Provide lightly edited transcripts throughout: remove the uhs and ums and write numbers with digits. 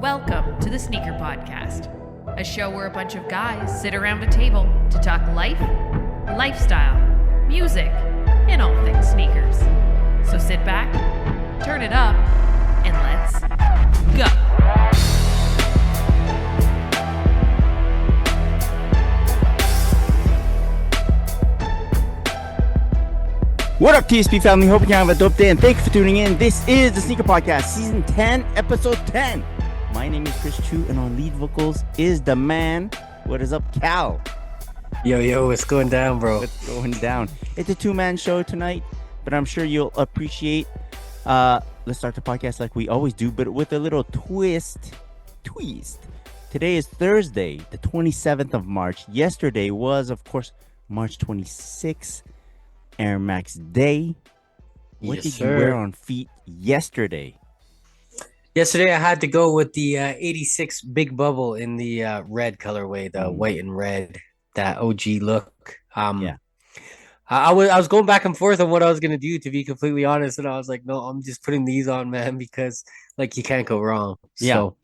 Welcome to the Sneaker Podcast, a show where a bunch of guys sit around a table to talk life, lifestyle, music, and all things sneakers. So sit back, turn it up, and let's go. What up, TSP family? Hope you have a dope day, and thank you for tuning in. This is the Sneaker Podcast, Season 10, Episode 10. My name is Chris Chu, and on lead vocals is the man. What is up, Cal? Yo, what's going down, bro? What's going down? It's a two-man show tonight, but I'm sure you'll appreciate. Let's start the podcast like we always do, but with a little twist. Today is Thursday, the 27th of March. Yesterday was, of course, March 26th. Air Max Day. What did you wear on feet yesterday? Yesterday, I had to go with the 86 Big Bubble in the red colorway, the white and red, that OG look. Yeah. I was going back and forth on what I was gonna do, to be completely honest, and I was like, no, I'm just putting these on, man, because like you can't go wrong. Yeah. So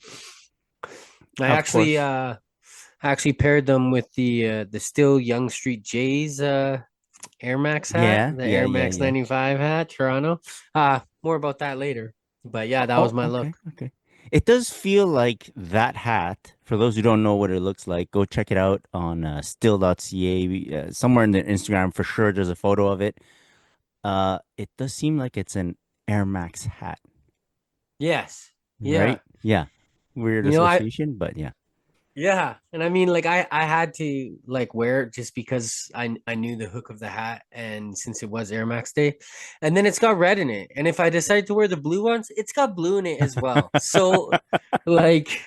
I actually paired them with the Still Young Street Jays Air Max hat, Air Max 95 hat, Toronto. More about that later. But yeah, that was my look. Okay. It does feel like that hat. For those who don't know what it looks like, go check it out on still.ca. Somewhere in the Instagram, for sure, there's a photo of it. It does seem like it's an Air Max hat. Yes. Yeah. Right? Yeah. Weird association, but yeah. Yeah, and I mean, like I had to like wear it just because I knew the hook of the hat, and since it was Air Max Day, and then it's got red in it, and if I decide to wear the blue ones, it's got blue in it as well. So, like,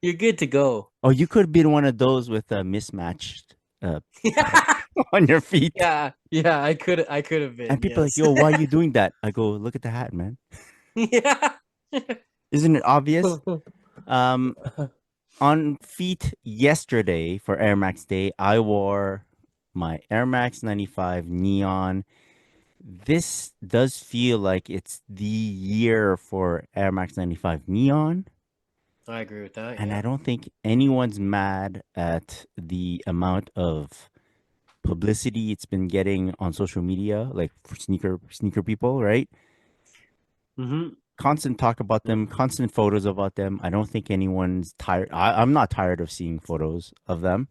you're good to go. Oh, you could have been one of those with a mismatched on your feet. Yeah, I could have been. And people are like, yo, why are you doing that? I go, look at the hat, man. Yeah, isn't it obvious? On feet yesterday for Air Max Day, I wore my Air Max 95 Neon. This does feel like it's the year for Air Max 95 Neon. I agree with that. And I don't think anyone's mad at the amount of publicity it's been getting on social media, like for sneaker people, right? Mm-hmm. Constant talk about them, constant photos about them. I don't think anyone's tired. I'm not tired of seeing photos of them.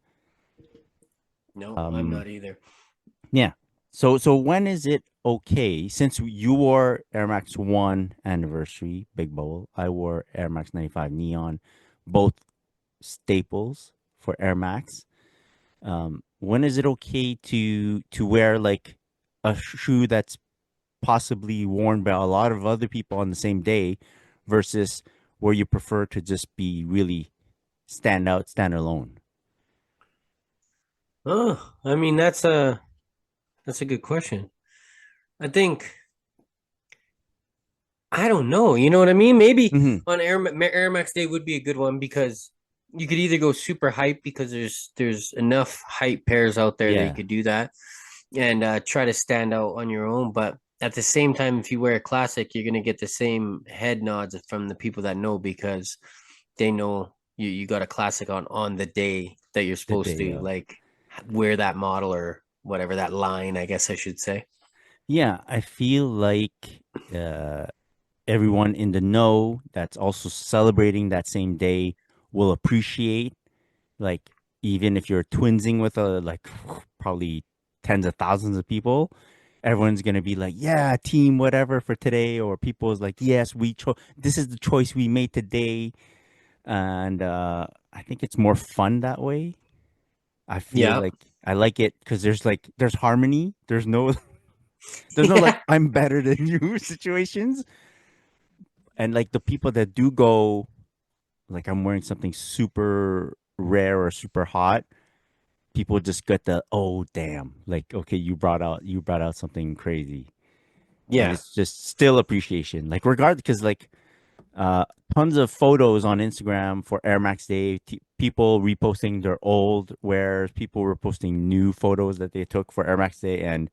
No, I'm not either. Yeah. So when is it okay? Since you wore Air Max 1 anniversary, Big Bubble, I wore Air Max 95 Neon, both staples for Air Max. When is it okay to wear like a shoe that's possibly worn by a lot of other people on the same day versus where you prefer to just be really stand alone? Oh, I mean, that's a good question. I think, I don't know. You know what I mean? Maybe on Air Max Day would be a good one because you could either go super hype because there's enough hype pairs out there that you could do that and try to stand out on your own. But at the same time, if you wear a classic, you're gonna get the same head nods from the people that know because they know you got a classic on the day that you're supposed to like wear that model or whatever, that line, I guess I should say. Yeah, I feel like everyone in the know that's also celebrating that same day will appreciate, like, even if you're twinsing with probably tens of thousands of people, everyone's gonna be like, yeah, team whatever for today, or people's like, yes, this is the choice we made today. And I think it's more fun that way. I feel like I like it because there's harmony. There's no like I'm better than you situations. And like the people that do go, like I'm wearing something super rare or super hot, people just get the, oh damn, like, okay, you brought out something crazy. Yeah. And it's just still appreciation, like regardless, because like tons of photos on Instagram for Air Max Day, people reposting their old wears, people were posting new photos that they took for Air Max Day, and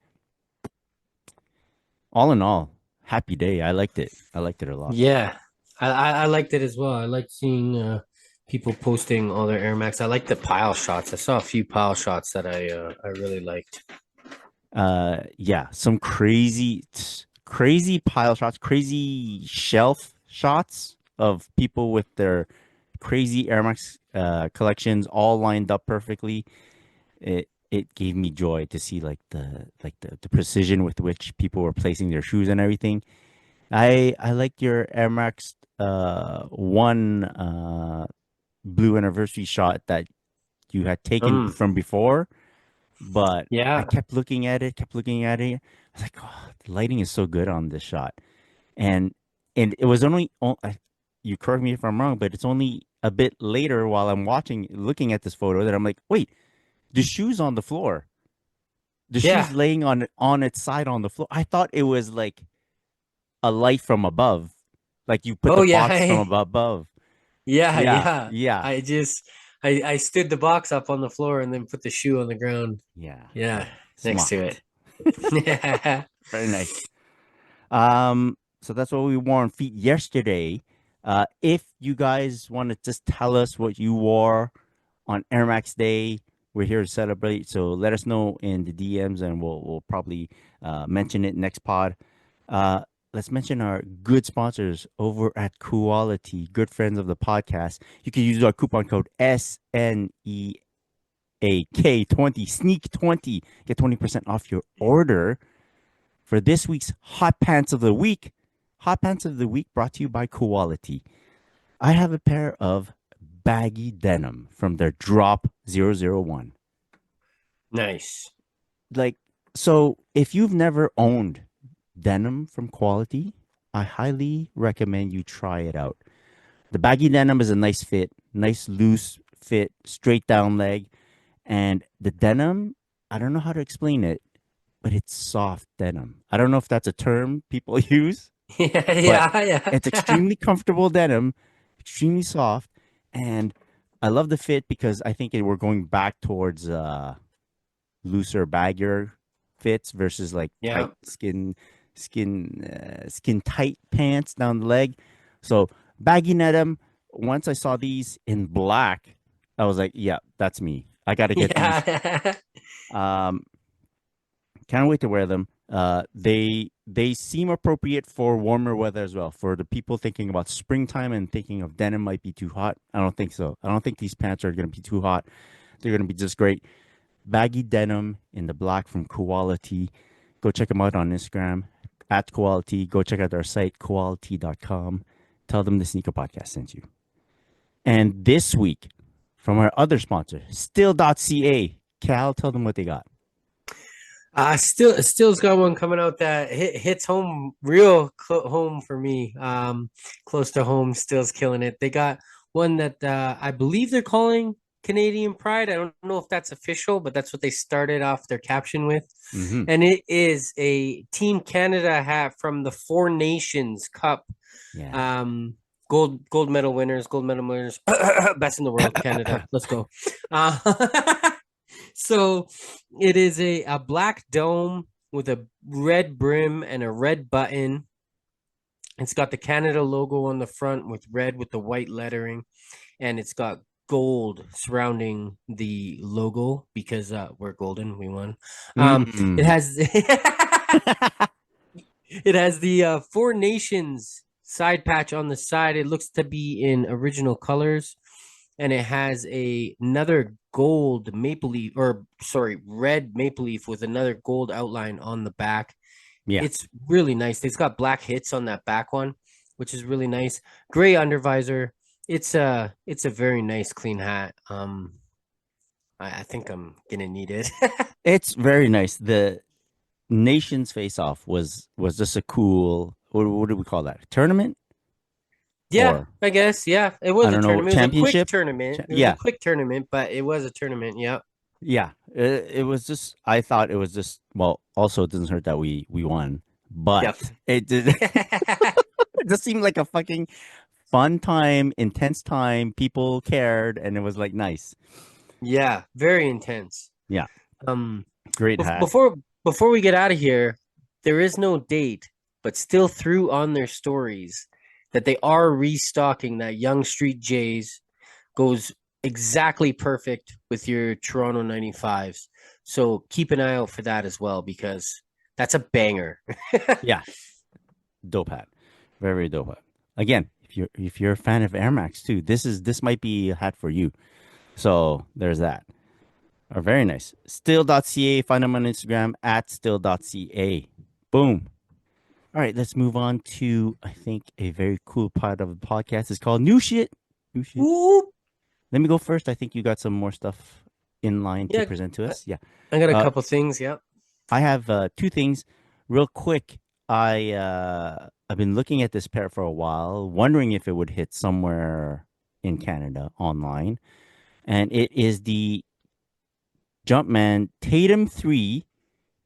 all in all, happy day. I liked it a lot. Yeah, I liked it as well. I liked seeing people posting all their Air Max. I like the pile shots. I saw a few pile shots that I really liked. Yeah, some crazy pile shots, crazy shelf shots of people with their crazy Air Max collections all lined up perfectly. It gave me joy to see like the precision with which people were placing their shoes and everything. I liked your Air Max one blue anniversary shot that you had taken Um, from before, but I yeah, kept looking at it, kept looking at it. I was like, oh, the lighting is so good on this shot. And it was you correct me if I'm wrong, but it's only a bit later while I'm looking at this photo that I'm like, wait, the shoe's on the floor. The yeah. shoe's laying on its side on the floor. I thought it was like a light from above, like you put Oh the yeah, box from above. yeah, Yeah, yeah. yeah, I stood the box up on the floor and then put the shoe on the ground. yeah, Yeah, yeah. next to Smart. it. Yeah. Very nice. So that's what we wore on feet yesterday. If you guys want to just tell us what you wore on Air Max Day, we're here to celebrate. So let us know in the DMs, and we'll probably mention it next pod. Uh, let's mention our good sponsors over at Quality, good friends of the podcast. You can use our coupon code SNEAK20, Sneak 20, get 20% off your order for this week's Hot Pants of the Week. Hot Pants of the Week brought to you by Quality. I have a pair of baggy denim from their Drop 001. Nice. Like, so if you've never owned denim from Quality, I highly recommend you try it out. The baggy denim is a nice fit, nice loose fit, straight down leg. And the denim, I don't know how to explain it, but it's soft denim. I don't know if that's a term people use, Yeah, but yeah, it's yeah. extremely comfortable denim, extremely soft, and I love the fit because I think we're going back towards looser, baggier fits versus like Yeah. tight skin tight pants down the leg. So baggy denim. Once I saw these in black, I was like, yeah, that's me. I got to get these. Yeah. Um, can't wait to wear them. They seem appropriate for warmer weather as well. For the people thinking about springtime and thinking of denim might be too hot. I don't think so. I don't think these pants are going to be too hot. They're going to be just great. Baggy denim in the black from Quality. Go check them out on Instagram at Quality. Go check out their site, quality.com. Tell them the Sneaker Podcast sent you. And this week, from our other sponsor, still.ca. Cal, tell them what they got. Still's got one coming out that hits home real home for me. Close to home. Still's killing it. They got one that I believe they're calling Canadian Pride. I don't know if that's official, but that's what they started off their caption with. Mm-hmm. And it is a Team Canada hat from the Four Nations Cup. Yeah. Gold medal winners, best in the world, Canada. Let's go. So it is a black dome with a red brim and a red button. It's got the Canada logo on the front with red with the white lettering, and it's got gold surrounding the logo because we're golden, we won. It Mm. has it has the Four Nations side patch on the side. It looks to be in original colors, and it has another gold maple leaf, or sorry, red maple leaf with another gold outline on the back. Yeah. It's really nice. It's got black hits on that back one, which is really nice. Gray undervisor. It's a very nice clean hat. I think I'm gonna need it. It's very nice. The Nations Face Off was just a cool, what do we call that? A tournament? Yeah, Or I guess. Yeah, it was I a don't know, tournament. It was a quick championship? tournament. It was a Yeah. quick tournament, but it was a tournament. Yeah. Yeah. It was just I thought it was just well, also it doesn't hurt that we won, Yep. but it did it just seemed like a fucking fun time, intense time. People cared and it was like nice. Yeah, very intense. Yeah. Um, Great hat. before we get out of here, there is no date, but still threw on their stories that they are restocking that Young Street Jays goes exactly perfect with your Toronto 95s. So keep an eye out for that as well because that's a banger. Yeah, dope hat, very very dope hat. Again, if you're a fan of Air Max too, this might be a hat for you. So there's that. Very nice. Still.ca. Find them on Instagram at still.ca. Boom. All right, let's move on to I think a very cool part of the podcast. It's called New Shit. New Shit. Whoop. Let me go first. I think you got some more stuff in line to Yeah, present to us. Yeah. I got a Uh, couple things. Yeah. I have two things real quick. I've been looking at this pair for a while, wondering if it would hit somewhere in Canada online, and it is the Jumpman Tatum 3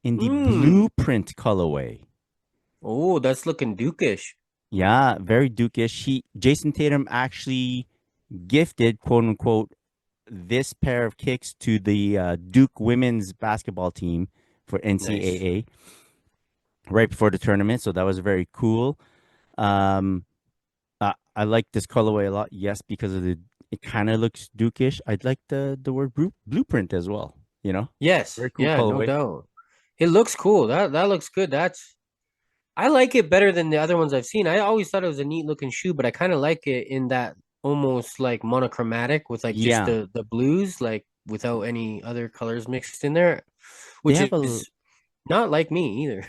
in the Mm. blueprint colorway. Oh, that's looking dukish. Yeah, very dukish. Jason Tatum actually gifted, quote unquote, this pair of kicks to the Duke women's basketball team for Nice. NCAA right before the tournament. So that was very cool. Um, I like this colorway a lot. Yes, because of it kind of looks Dukish. I'd like the word blueprint as well. You know, Yes. very cool Yeah, no colorway. doubt. It looks cool. That looks good. I like it better than the other ones I've seen. I always thought it was a neat looking shoe, but I kind of like it in that almost like monochromatic with like just Yeah, the blues, like without any other colors mixed in there, they which have a is not like me either.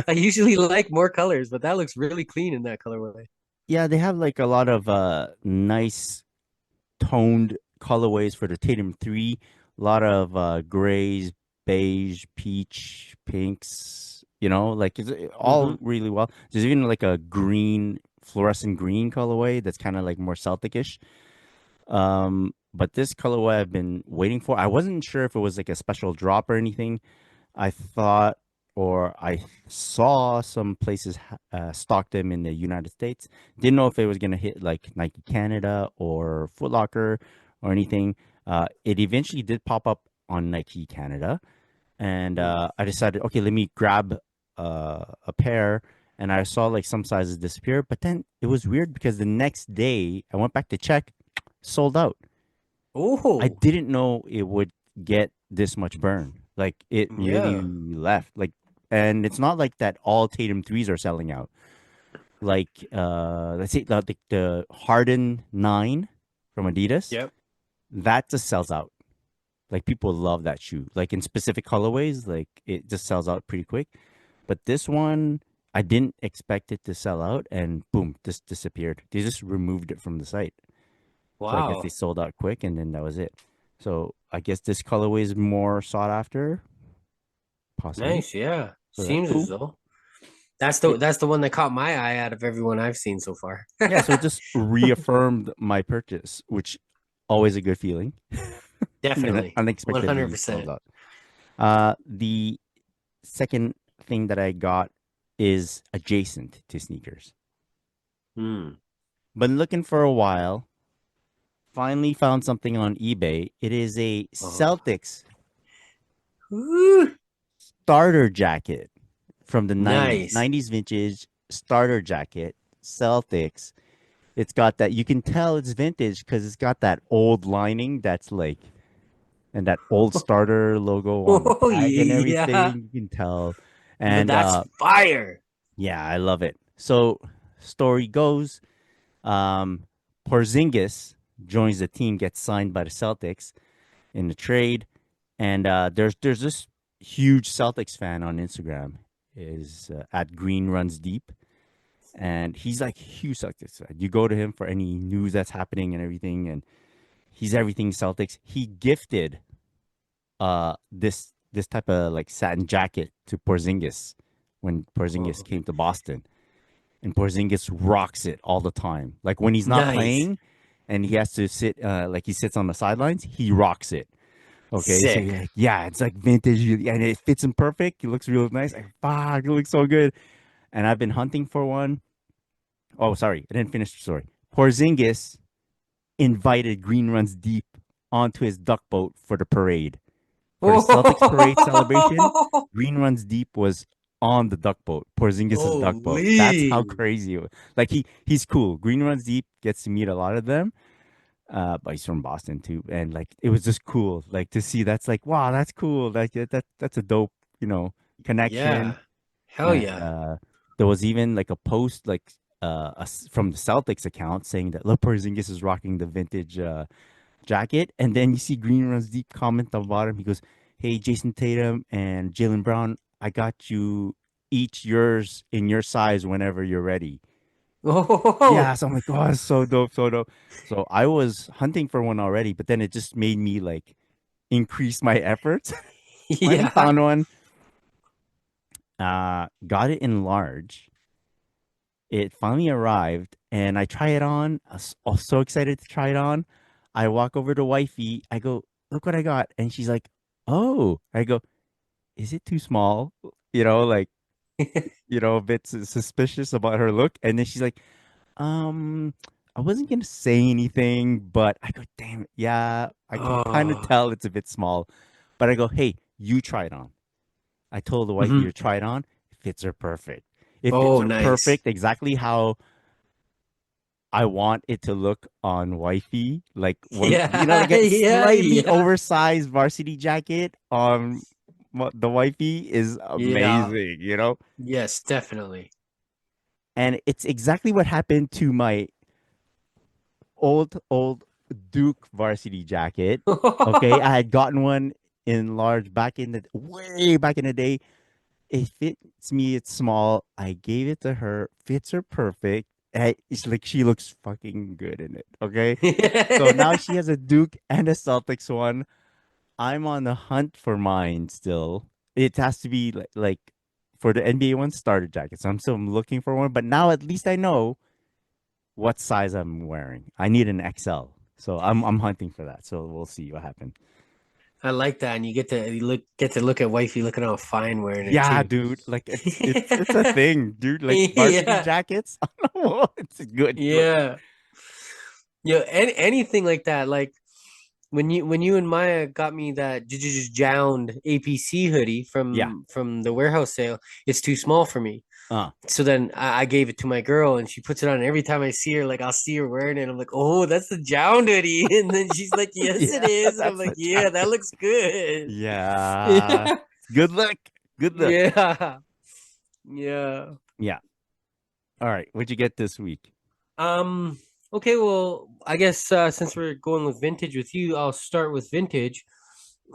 I usually like more colors, but that looks really clean in that colorway. yeah, they have like a lot of nice toned colorways for the Tatum 3. A lot of grays, beige, peach, pinks, like it's Hmm. all really well. There's even like a green, fluorescent green colorway that's kind of like more Celtic-ish. But this colorway I've been waiting for. I wasn't sure if it was like a special drop or anything. I thought or I saw some places stock them in the United States. Didn't know if it was gonna hit like Nike Canada or Foot Locker or anything. It eventually did pop up on Nike Canada, and I decided, okay, let me grab a pair. And I saw like some sizes disappear, but then it was weird because the next day I went back to check, sold out. I Oh, didn't know it would get this much burn. Like it really yeah. left. Like, and it's not like that all Tatum threes are selling out. Like let's say the Harden 9 from Adidas, Yep. that just sells out. Like people love that shoe. Like in specific colorways, like it just sells out pretty quick. But this one, I didn't expect it to sell out, and boom, this disappeared. They just removed it from the site. So I guess they Wow. sold out quick, and then that was it. So I guess this colorway is more sought after, possibly. Nice. Yeah. So that's Seems as cool. though It, that's the one that caught my eye out of everyone I've seen so far. yeah, so it just reaffirmed my purchase, which always a good feeling. And then Definitely. unexpectedly sold 100%. out. The second thing that I got is adjacent to sneakers. Hmm. Been looking for a while. Finally found something on eBay. It is a Oh. Celtics Ooh, starter jacket from the 90s. nice. 90s vintage starter jacket, Celtics. It's got that, you can tell it's vintage because it's got that old lining that's like, and that old starter logo on the Oh bag and yeah. everything. You can tell. But And that's fire. yeah, I love it. So, story goes, um, Porzingis joins the team, gets signed by the Celtics in the trade, and there's this huge Celtics fan on Instagram is at Green Runs Deep, and he's like huge Celtics fan. You go to him for any news that's happening and everything, and he's everything Celtics. He gifted this type of like satin jacket to Porzingis when Porzingis Oh, came to Boston, and Porzingis rocks it all the time. Like when he's not nice. playing and he has to sit like he sits on the sidelines, he rocks it. Okay, so Sick. yeah, yeah, it's like vintage, and it fits him perfect. It looks real nice. Like, fuck, it looks so good. And I've been hunting for one. Oh, sorry, I didn't finish the story. Porzingis invited Green Runs Deep onto his duck boat for the parade. For the Celtics parade celebration, Oh, Green Runs Deep was on the duck boat, Porzingis's duck boat. That's how crazy it was. Like he's cool. Green Runs Deep gets to meet a lot of them. But he's from Boston too, and like it was just cool, like to see. That's like, wow, that's cool. Like that's a dope, connection. Yeah. Hell And yeah. there was even like a post like from the Celtics account saying that look, Porzingis is rocking the vintage jacket, and then you see Green Runs Deep comment on the bottom. He goes, "Hey, Jason Tatum and Jalen Brown, I got you each yours in your size whenever you're ready." Oh, Yeah, so I'm like, oh, it's so dope, so dope. So I was hunting for one already, but then it just made me like increase my efforts. Finally yeah. found one. Got it in large. It finally arrived, and I try it on. I was so excited to try it on. I walk over to wifey. I go, look what I got, and she's like, oh. I go, is it too small? Like a bit suspicious about her look, and then she's like, Um, I wasn't gonna say anything, but I go, damn it, yeah, I can kind of Oh. tell it's a bit small. But I go, hey, you try it on. I told the wifey Mhm. to try it on. It fits her perfect. It fits Oh, her nice. perfect, exactly how I want it to look on wifey. Like one, Yeah, like a yeah, slightly yeah. oversized varsity jacket on the wifey is Yeah. amazing. Yes, definitely. And it's exactly what happened to my old Duke varsity jacket. Okay, I had gotten one in large back in the way back in the day. It fits me. It's small. I gave it to her. Fits her perfect. It's like she looks fucking good in it. Okay, so now she has a Duke and a Celtics one. I'm on the hunt for mine still. It has to be like for the NBA one starter jacket. So I'm still looking for one. But now at least I know what size I'm wearing. I need an XL. So I'm hunting for that. So we'll see what happens. I like that, and get to look at wifey looking all fine wearing it Yeah, too. dude. Like it's a thing, dude. Like varsity Yeah, jackets. It's a good look. yeah, yeah. Anything like that, like when you and Maya got me that just jound APC hoodie Yeah. from the warehouse sale, it's too small for me. Uh. So then I gave it to my girl, and she puts it on. And every time I see her, like I'll see her wearing it. I'm like, oh, that's the jound hoodie. And then she's like, yes, it Yeah, is. And I'm that's like, the yeah, that jacket. looks good. Yeah. Yeah, Good luck. Good luck. yeah, yeah. Yeah. All right. What'd you get this week? Um. Okay. Well, I guess since we're going with vintage with you, I'll start with vintage.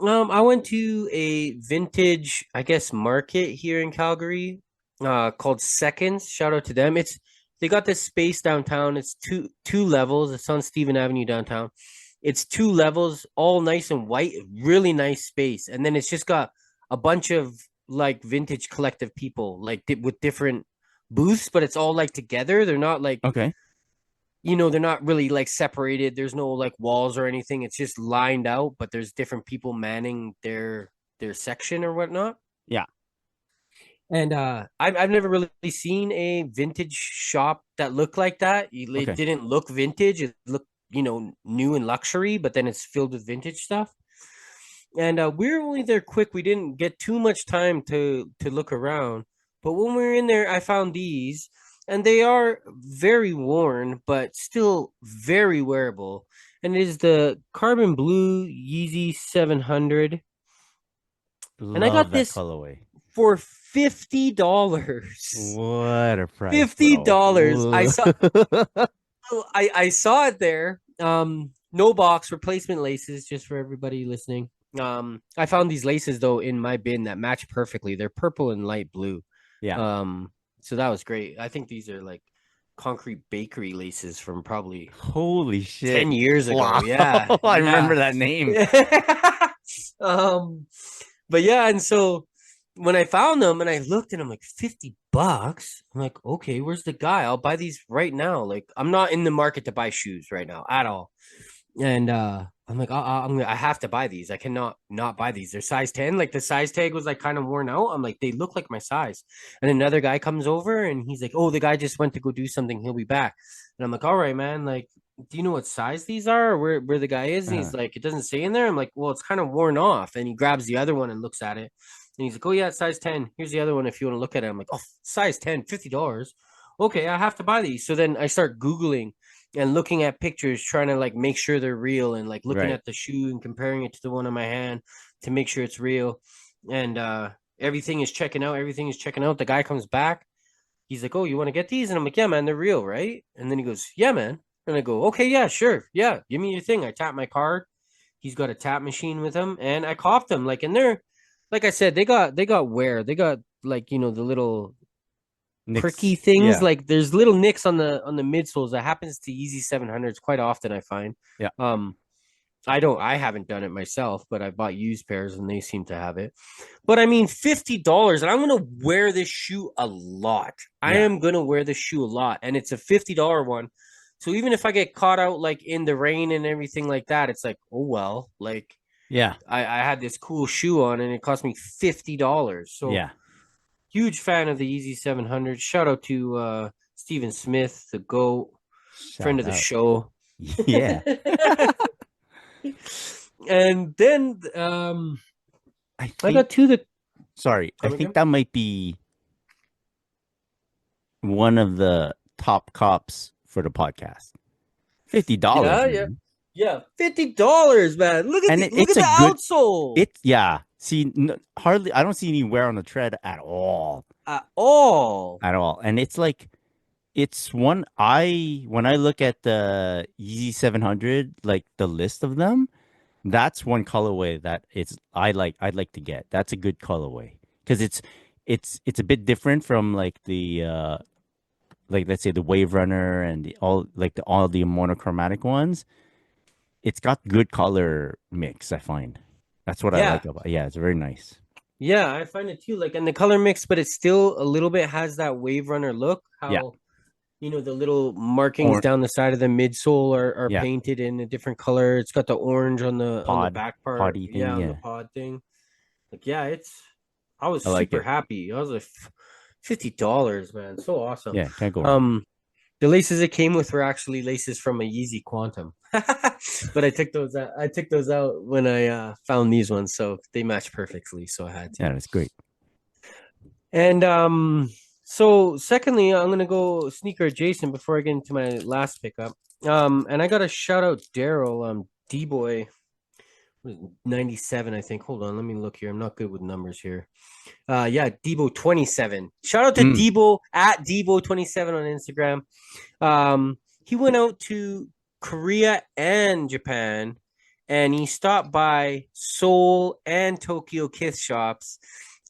I went to a vintage, I guess, market here in Calgary, called Seconds. Shout out to them. They got this space downtown. It's two levels. It's on Stephen Avenue downtown. It's two levels, all nice and white, really nice space. And then it's just got a bunch of like vintage collective people, like with different booths, but it's all like together. They're not like Okay. they're not really like separated. There's no like walls or anything. It's just lined out, but there's different people manning their section or whatnot. Yeah. And I've never really seen a vintage shop that looked like that. It Okay. didn't look vintage. It looked, new and luxury, but then it's filled with vintage stuff. And we were only there quick. We didn't get too much time to look around. But when we were in there, I found these, and they are very worn, but still very wearable. And it is the carbon blue Yeezy 700. And I Love got that this colorway. for $50. What a price, bro. $50. I saw it there. No box replacement laces, just for everybody listening. I found these laces though in my bin that match perfectly. They're purple and light blue. Yeah. So that was great. I think these are like concrete bakery laces from probably Holy shit. 10 years ago. Wow. Yeah. I remember Yeah. that name. um, but yeah, and so when I found them and I looked and I'm like, $50. I'm like, okay, where's the guy? I'll buy these right now. Like, I'm not in the market to buy shoes right now at all. And I'm like, I have to buy these. I cannot not buy these. They're size 10. Like the size tag was like kind of worn out. I'm like, they look like my size. And another guy comes over and he's like, oh, the guy just went to go do something. He'll be back. And I'm like, all right, man. Like, do you know what size these are, or where the guy is? And Uh, he's like, it doesn't say in there. I'm like, well, it's kind of worn off. And he grabs the other one and looks at it. And he's like, oh yeah, size 10. Here's the other one if you want to look at it. I'm like, oh, size 10, $50. Okay, I have to buy these. So then I start Googling and looking at pictures, trying to like make sure they're real and like looking Right. at the shoe and comparing it to the one in my hand to make sure it's real. And everything is checking out. Everything is checking out. The guy comes back. He's like, oh, you want to get these? And I'm like, yeah, man, they're real, right? And then he goes, yeah, man. And I go, okay, yeah, sure. Yeah, give me your thing. I tap my card. He's got a tap machine with him, and I copped them. Like, and they're, like I said, they got wear. They got like, the little pricky things. Yeah. Like there's little nicks on the midsoles. That happens to Yeezy 700s quite often, I find. Yeah. I haven't done it myself, but I bought used pairs and they seem to have it. But I mean, $50, and I'm gonna wear this shoe a lot. I Yeah. am gonna wear this shoe a lot, and it's a $50 one. So even if I get caught out like in the rain and everything like that, it's like, oh well, like Yeah. I had this cool shoe on and it cost me $50. So Yeah. huge fan of the Yeezy 700. Shout out to Steven Smith, the GOAT, friend of the show. Yeah. And then I got to the sorry, I think that might be one of the top cops for the podcast. $50. Yeah, $50, man. Look at look at the outsole. See, hardly. I don't see any wear on the tread at all. At all. And it's like, it's one. When I look at the Yeezy 700, like the list of them, that's one colorway that I'd like to get. That's a good colorway because it's a bit different from like the like, let's say, the Wave Runner and all the monochromatic ones. It's got good color mix, I find. That's what I like about it. Yeah, it's very nice. Yeah, I find it too. Like, and the color mix, but it still a little bit has that Wave Runner look. How the little markings down the side of the midsole are painted in a different color. It's got the orange on the back part. On the pod thing. Like, I was super happy. I was like, $50, man. So awesome. Yeah, can't go wrong. The laces it came with were actually laces from a Yeezy Quantum, but I took those out. I took those out when I found these ones, so they match perfectly. So I had to. Yeah, that's great. And so secondly, I'm gonna go sneaker adjacent before I get into my last pickup. And I got to shout out Daryl, D-Boy, 97, I think. Hold on, let me look here. I'm not good with numbers here. Debo 27. Shout out to Debo at Debo 27 on Instagram. He went out to Korea and Japan, and he stopped by Seoul and Tokyo Kith shops,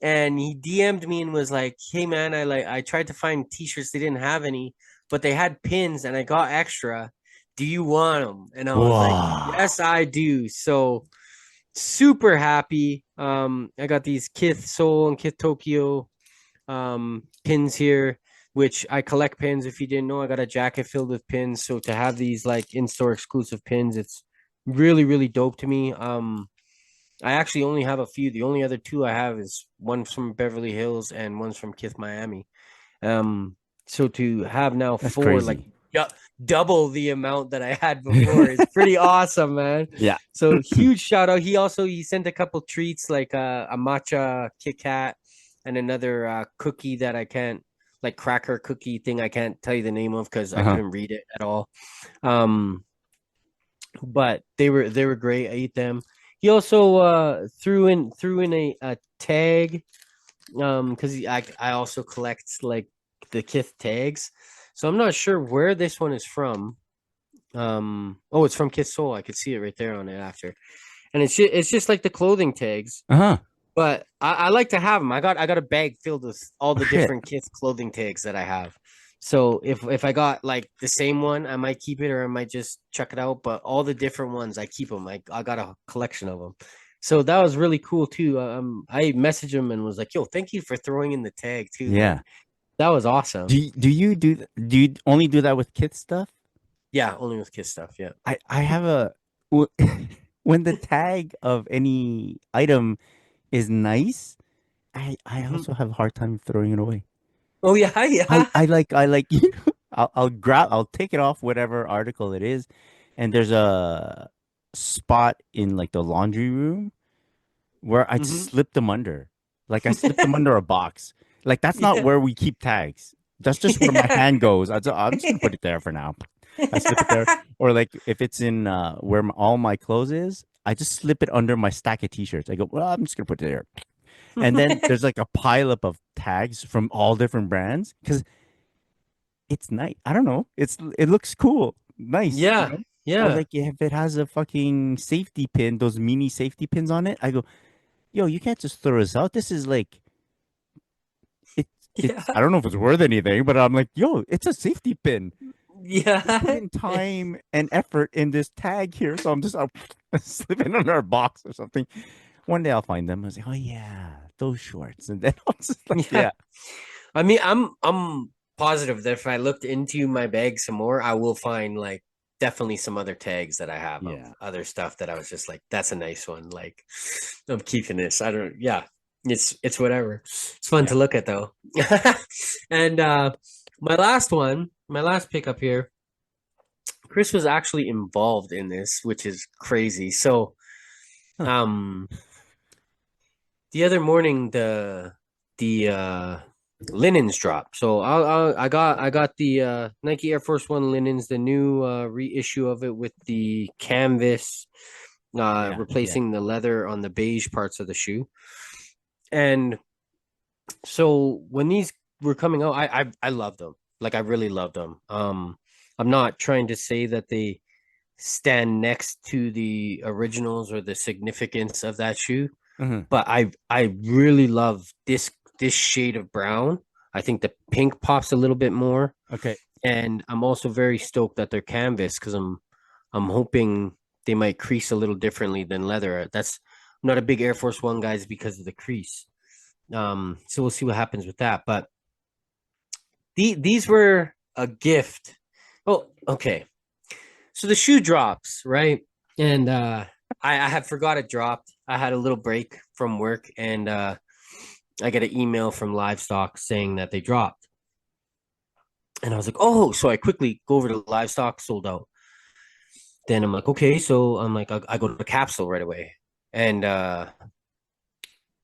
and he DM'd me and was like, "Hey man, I tried to find t-shirts, they didn't have any, but they had pins and I got extra. Do you want them?" And I was like, "Yes, I do." So super happy. I got these Kith Seoul and Kith Tokyo pins here, which I collect pins. If you didn't know, I got a jacket filled with pins. So to have these like in-store exclusive pins, it's really, really dope to me. I actually only have a few. The only other two I have is one from Beverly Hills and one's from Kith Miami. So to have now four, crazy. like double the amount that I had before is pretty awesome, man. Yeah. So huge shout out. He sent a couple treats, like a matcha Kit Kat and another cookie that I can't, like cracker cookie thing I can't tell you the name of because I couldn't read it at all. But they were great. I ate them. He also threw in a tag because I also collect like the Kith tags. So I'm not sure where this one is from. It's from Kith Soul. I could see it right there on it after. And it's just like the clothing tags. But I like to have them. I got a bag filled with all the different Kith clothing tags that I have. So if I got like the same one, I might keep it or I might just chuck it out. But all the different ones, I keep them. I got a collection of them. So that was really cool too. I messaged him and was like, "Yo, thank you for throwing in the tag too." Yeah, man. That was awesome. Do you only do that with Kith stuff? Yeah, only with Kith stuff. Yeah. I have when the tag of any item is nice, I also have a hard time throwing it away. Oh yeah. I like I'll take it off whatever article it is, and there's a spot in like the laundry room where I just slip them under. Like I slip them under a box. Like that's not Yeah. where we keep tags. That's just where my Yeah. hand goes. I'm just gonna put it there for now. I slip it there, or like if it's in where all my clothes is, I just slip it under my stack of t-shirts. I go, well, I'm just gonna put it there, and then there's like a pileup of tags from all different brands because it's nice. I don't know. It looks cool, nice, you Yeah. know. Or Yeah. like if it has a fucking safety pin, those mini safety pins on it, I go, yo, you can't just throw this out. This is like it's Yeah. I don't know if it's worth anything, but I'm like, yo, it's a safety pin. We put Yeah. in time and effort in this tag here, so I'm just slipping under a box or something. One day I'll find them. I was like, oh yeah, those shorts, and then I'll just like, Yeah. yeah, I mean, I'm positive that if I looked into my bag some more, I will find like definitely some other tags that I have of yeah, other stuff that I was just like, that's a nice one. Like, I'm keeping this. I don't. Yeah, it's whatever. It's fun yeah. to look at though. And my last pickup here, Chris was actually involved in this, which is crazy. So, Huh. um, the other morning the linens dropped. So I got the Nike Air Force One linens, the new reissue of it with the canvas Yeah, yeah. replacing the leather on the beige parts of the shoe. And so when these were coming out, I love them. Like I really love them. I'm not trying to say that they stand next to the originals or the significance of that shoe, Hmm. but I really love this shade of brown. I think the pink pops a little bit more, Okay. and I'm also very stoked that they're canvas because I'm hoping they might crease a little differently than leather. I'm not a big Air Force One guys because of the crease. So we'll see what happens with that. But these were a gift. Oh, okay. So the shoe drops, right? And I had forgot it dropped. I had a little break from work and I get an email from Livestock saying that they dropped. And I was like, oh, so I quickly go over to Livestock, sold out. Then I'm like, okay, so I'm like, I go to Capsule right away.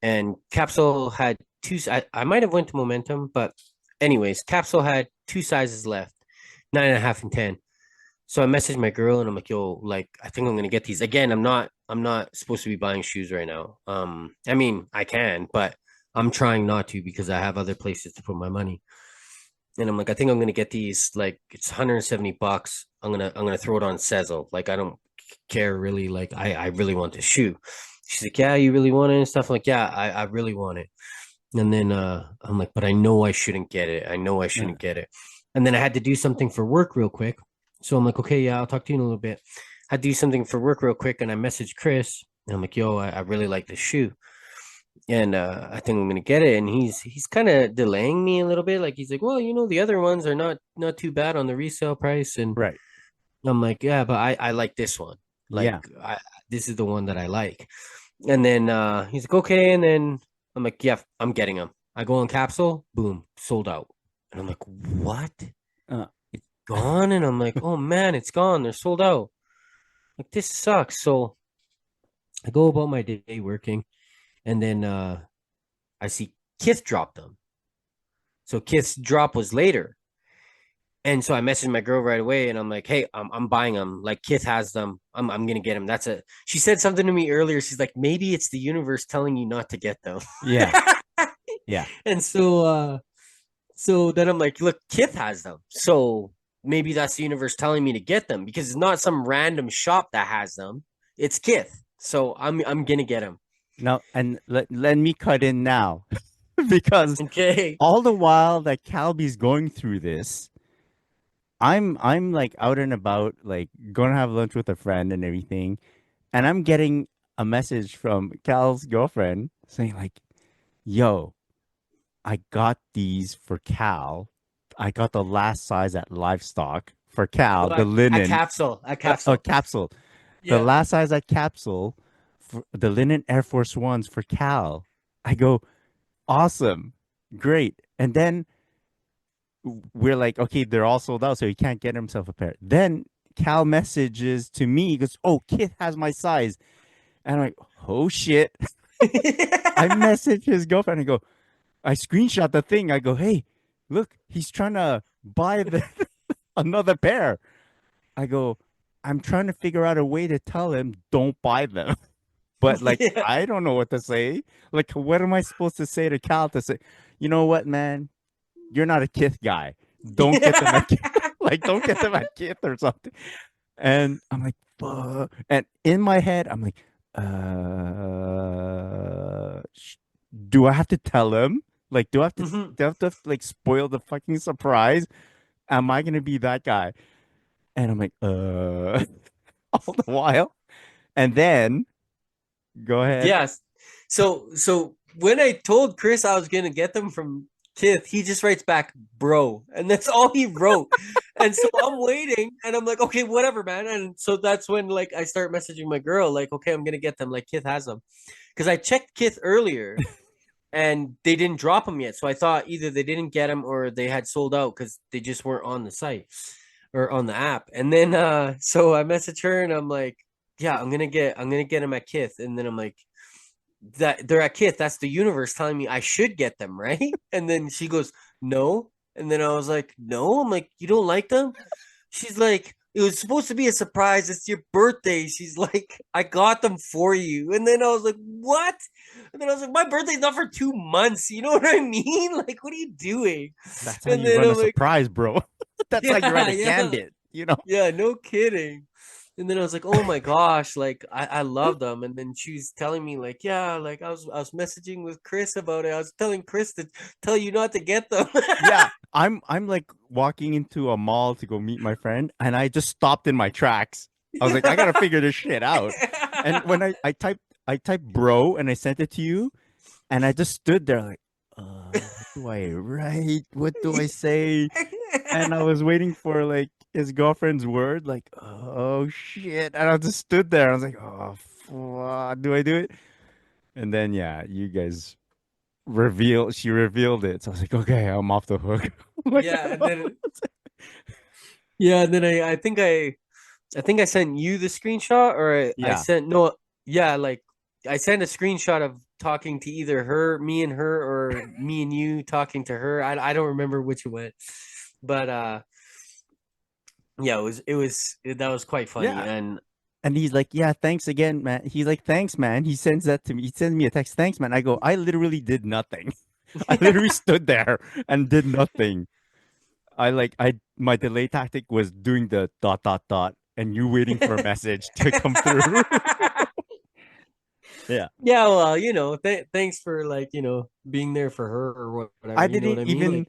And Capsule had two, I might have went to Momentum, but anyways, Capsule had two sizes left, 9.5 and 10. So I messaged my girl and I'm like, yo, like I think I'm gonna get these. Again, I'm not supposed to be buying shoes right now. I mean I can, but I'm trying not to because I have other places to put my money. And I'm like, I think I'm gonna get these. Like it's $170. I'm gonna throw it on Sezzle. Like I don't care really. Like I really want this shoe. She's like, yeah, you really want it and stuff. I'm like, yeah, I really want it. And then I'm like, but I know I shouldn't get it. I know I Uh, shouldn't get it. And then I had to do something for work real quick. So I'm like, okay, yeah, I'll talk to you in a little bit. I had to do something for work real quick. And I messaged Chris. And I'm like, yo, I really like this shoe. And I think I'm gonna get it. And he's kind of delaying me a little bit. Like he's like, well, the other ones are not too bad on the resale price. And right. I'm like, yeah, but I like this one. Like Yeah. this is the one that I like. And then he's like, okay. And then I'm like, yeah, I'm getting them. I go on Capsule, boom, sold out. And I'm like, what? Uh, It's gone? And I'm like, oh man, it's gone. They're sold out. Like this sucks. So I go about my day working, and then I see Kith drop them. So Kith's drop was later. And so I messaged my girl right away and I'm like, hey, I'm buying them. Like Kith has them. I'm gonna get them. That's it. She said something to me earlier. She's like, maybe it's the universe telling you not to get them. yeah. Yeah. And so then I'm like, look, Kith has them. So maybe that's the universe telling me to get them because it's not some random shop that has them. It's Kith. So I'm gonna get them. No, and let me cut in now because Okay. all the while that Calby's going through this, I'm like out and about, like going to have lunch with a friend and everything, and I'm getting a message from Cal's girlfriend saying like, "Yo, I got these for Cal. I got the last size at Livestock for Cal, the A linen, capsule. A a capsule. capsule, the Yeah. last size at Capsule for the linen Air Force Ones for Cal." I go, awesome, great, and then we're like, okay, they're all sold out, so he can't get himself a pair. Then Cal messages to me, he goes, oh, Kith has my size. And I'm like, oh shit. I message his girlfriend. I screenshot the thing. I go, hey, look, he's trying to buy another pair. I go, I'm trying to figure out a way to tell him don't buy them. But like, Yeah. I don't know what to say. Like, what am I supposed to say to Cal to say, you know what, man? You're not a Kith guy. Don't get them at Kith. Like, don't get them at Kith or something. And I'm like, fuck. And in my head, I'm like, do I have to tell him? Like, Mhm. do I have to like spoil the fucking surprise? Am I gonna be that guy? And I'm like, all the while. And then go ahead. Yes. So when I told Chris I was gonna get them from Kith, he just writes back, bro. And that's all he wrote. And so I'm waiting and I'm like, okay, whatever, man. And so that's when like I start messaging my girl, like, okay, I'm gonna get them. Like Kith has them. Because I checked Kith earlier and they didn't drop them yet. So I thought either they didn't get them or they had sold out because they just weren't on the site or on the app. And then so I messaged her and I'm like, yeah, I'm gonna get them at Kith. And then I'm like, that they're at Kith, that's the universe telling me I should get them, right? And then she goes, no. And then I was like, no. I'm like, you don't like them? She's like, it was supposed to be a surprise. It's your birthday. She's like, I got them for you. And then I was like, what? And then I was like, my birthday's not for 2 months. You know what I mean? Like, what are you doing? That's how And you then run a I'm like, surprise, bro. That's how you run yeah, a yeah. gambit, you know? Yeah, no kidding. And then I was like, oh my gosh, like I love them. And then she's telling me, like, yeah, like I was messaging with Chris about it. I was telling Chris to tell you not to get them. Yeah. I'm like walking into a mall to go meet my friend, and I just stopped in my tracks. I was like, I gotta figure this shit out. And when I typed bro and I sent it to you, and I just stood there like, what do I write? What do I say? And I was waiting for like his girlfriend's word, like, oh shit. And I just stood there. I was like, oh fuck, do I do it? And then yeah, you guys she revealed it. So I was like, okay, I'm off the hook. I'm like, Yeah, and then yeah, and then I think I sent you the screenshot or I yeah. sent no, yeah, like I sent a screenshot of talking to either me and her, or me and you talking to her. I don't remember which it went. But yeah, that was quite funny. Yeah. And And he's like, yeah, thanks again, man. He's like, thanks, man. He sends that to me. He sends me a text, thanks, man. I go, I literally did nothing. I literally stood there and did nothing. My delay tactic was doing the dot dot dot and you waiting for a message to come through. Yeah. yeah, well, thanks for like, being there for her or whatever, I you know what didn't I mean? even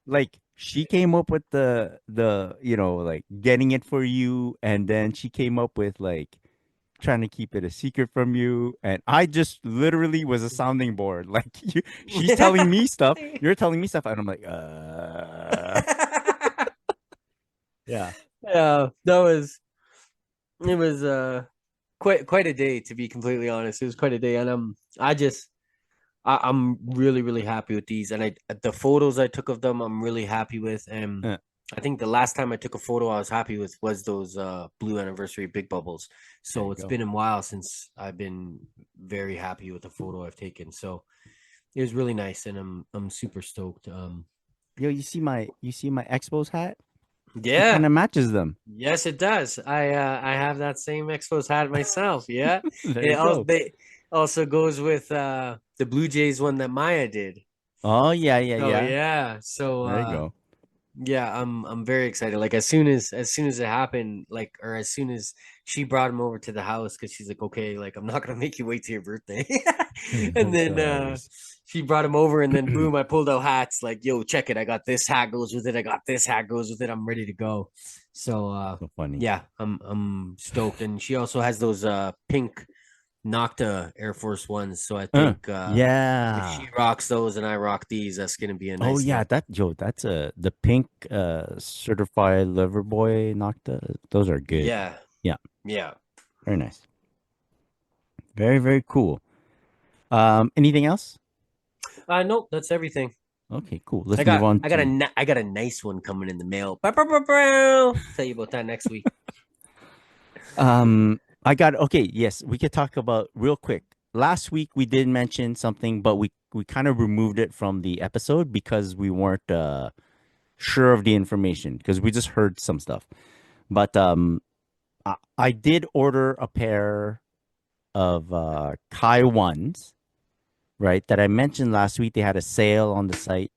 like she came up with like getting it for you, and then she came up with like trying to keep it a secret from you, and I just literally was a sounding board. Like she's telling me stuff, you're telling me stuff, and I'm like, yeah. Yeah, it was quite a day, to be completely honest. It was quite a day, and I'm really really happy with these, and the photos I took of them I'm really happy with. And Uh, I think the last time I took a photo I was happy with was those blue anniversary big bubbles. there So you it's go. been a while since I've been very happy with the photo I've taken. So it was really nice, and I'm super stoked. Yo, you see my Expos hat? It kind Yeah. of matches them. Yes, it does. I have that same Expos hat myself. Yeah. There It you also go. they also goes with the Blue Jays one that Maya did. Oh yeah, yeah, So yeah. yeah. So There you go. yeah, I'm very excited. Like as soon as it happened, like, or as soon as she brought him over to the house, because she's like, okay, like I'm not gonna make you wait till your birthday. And then Hilarious. she brought him over, and then boom, I pulled out hats, like, yo, check it. I got this hat goes with it. I got this hat goes with it. I'm ready to go. So So funny. yeah, I'm stoked. And she also has those pink Nocta Air Force Ones. So I think if Yeah. she rocks those and I rock these, that's gonna be a Oh nice yeah, look. that's the pink certified lover boy Nocta. Those are good. Yeah. Yeah, Yeah. very nice. Very, very cool. Anything else? Nope, that's everything. Okay, cool. I Let's move got on I got a to I got a nice one coming in the mail. Bow, bow, bow, bow. Tell you about that next week. I got okay, yes, we could talk about real quick. last week we did mention something, but we kind of removed it from the episode because we weren't sure of the information because we just heard some stuff. But I did order a pair of Kai ones, right? That I mentioned last week. They had a sale on the site.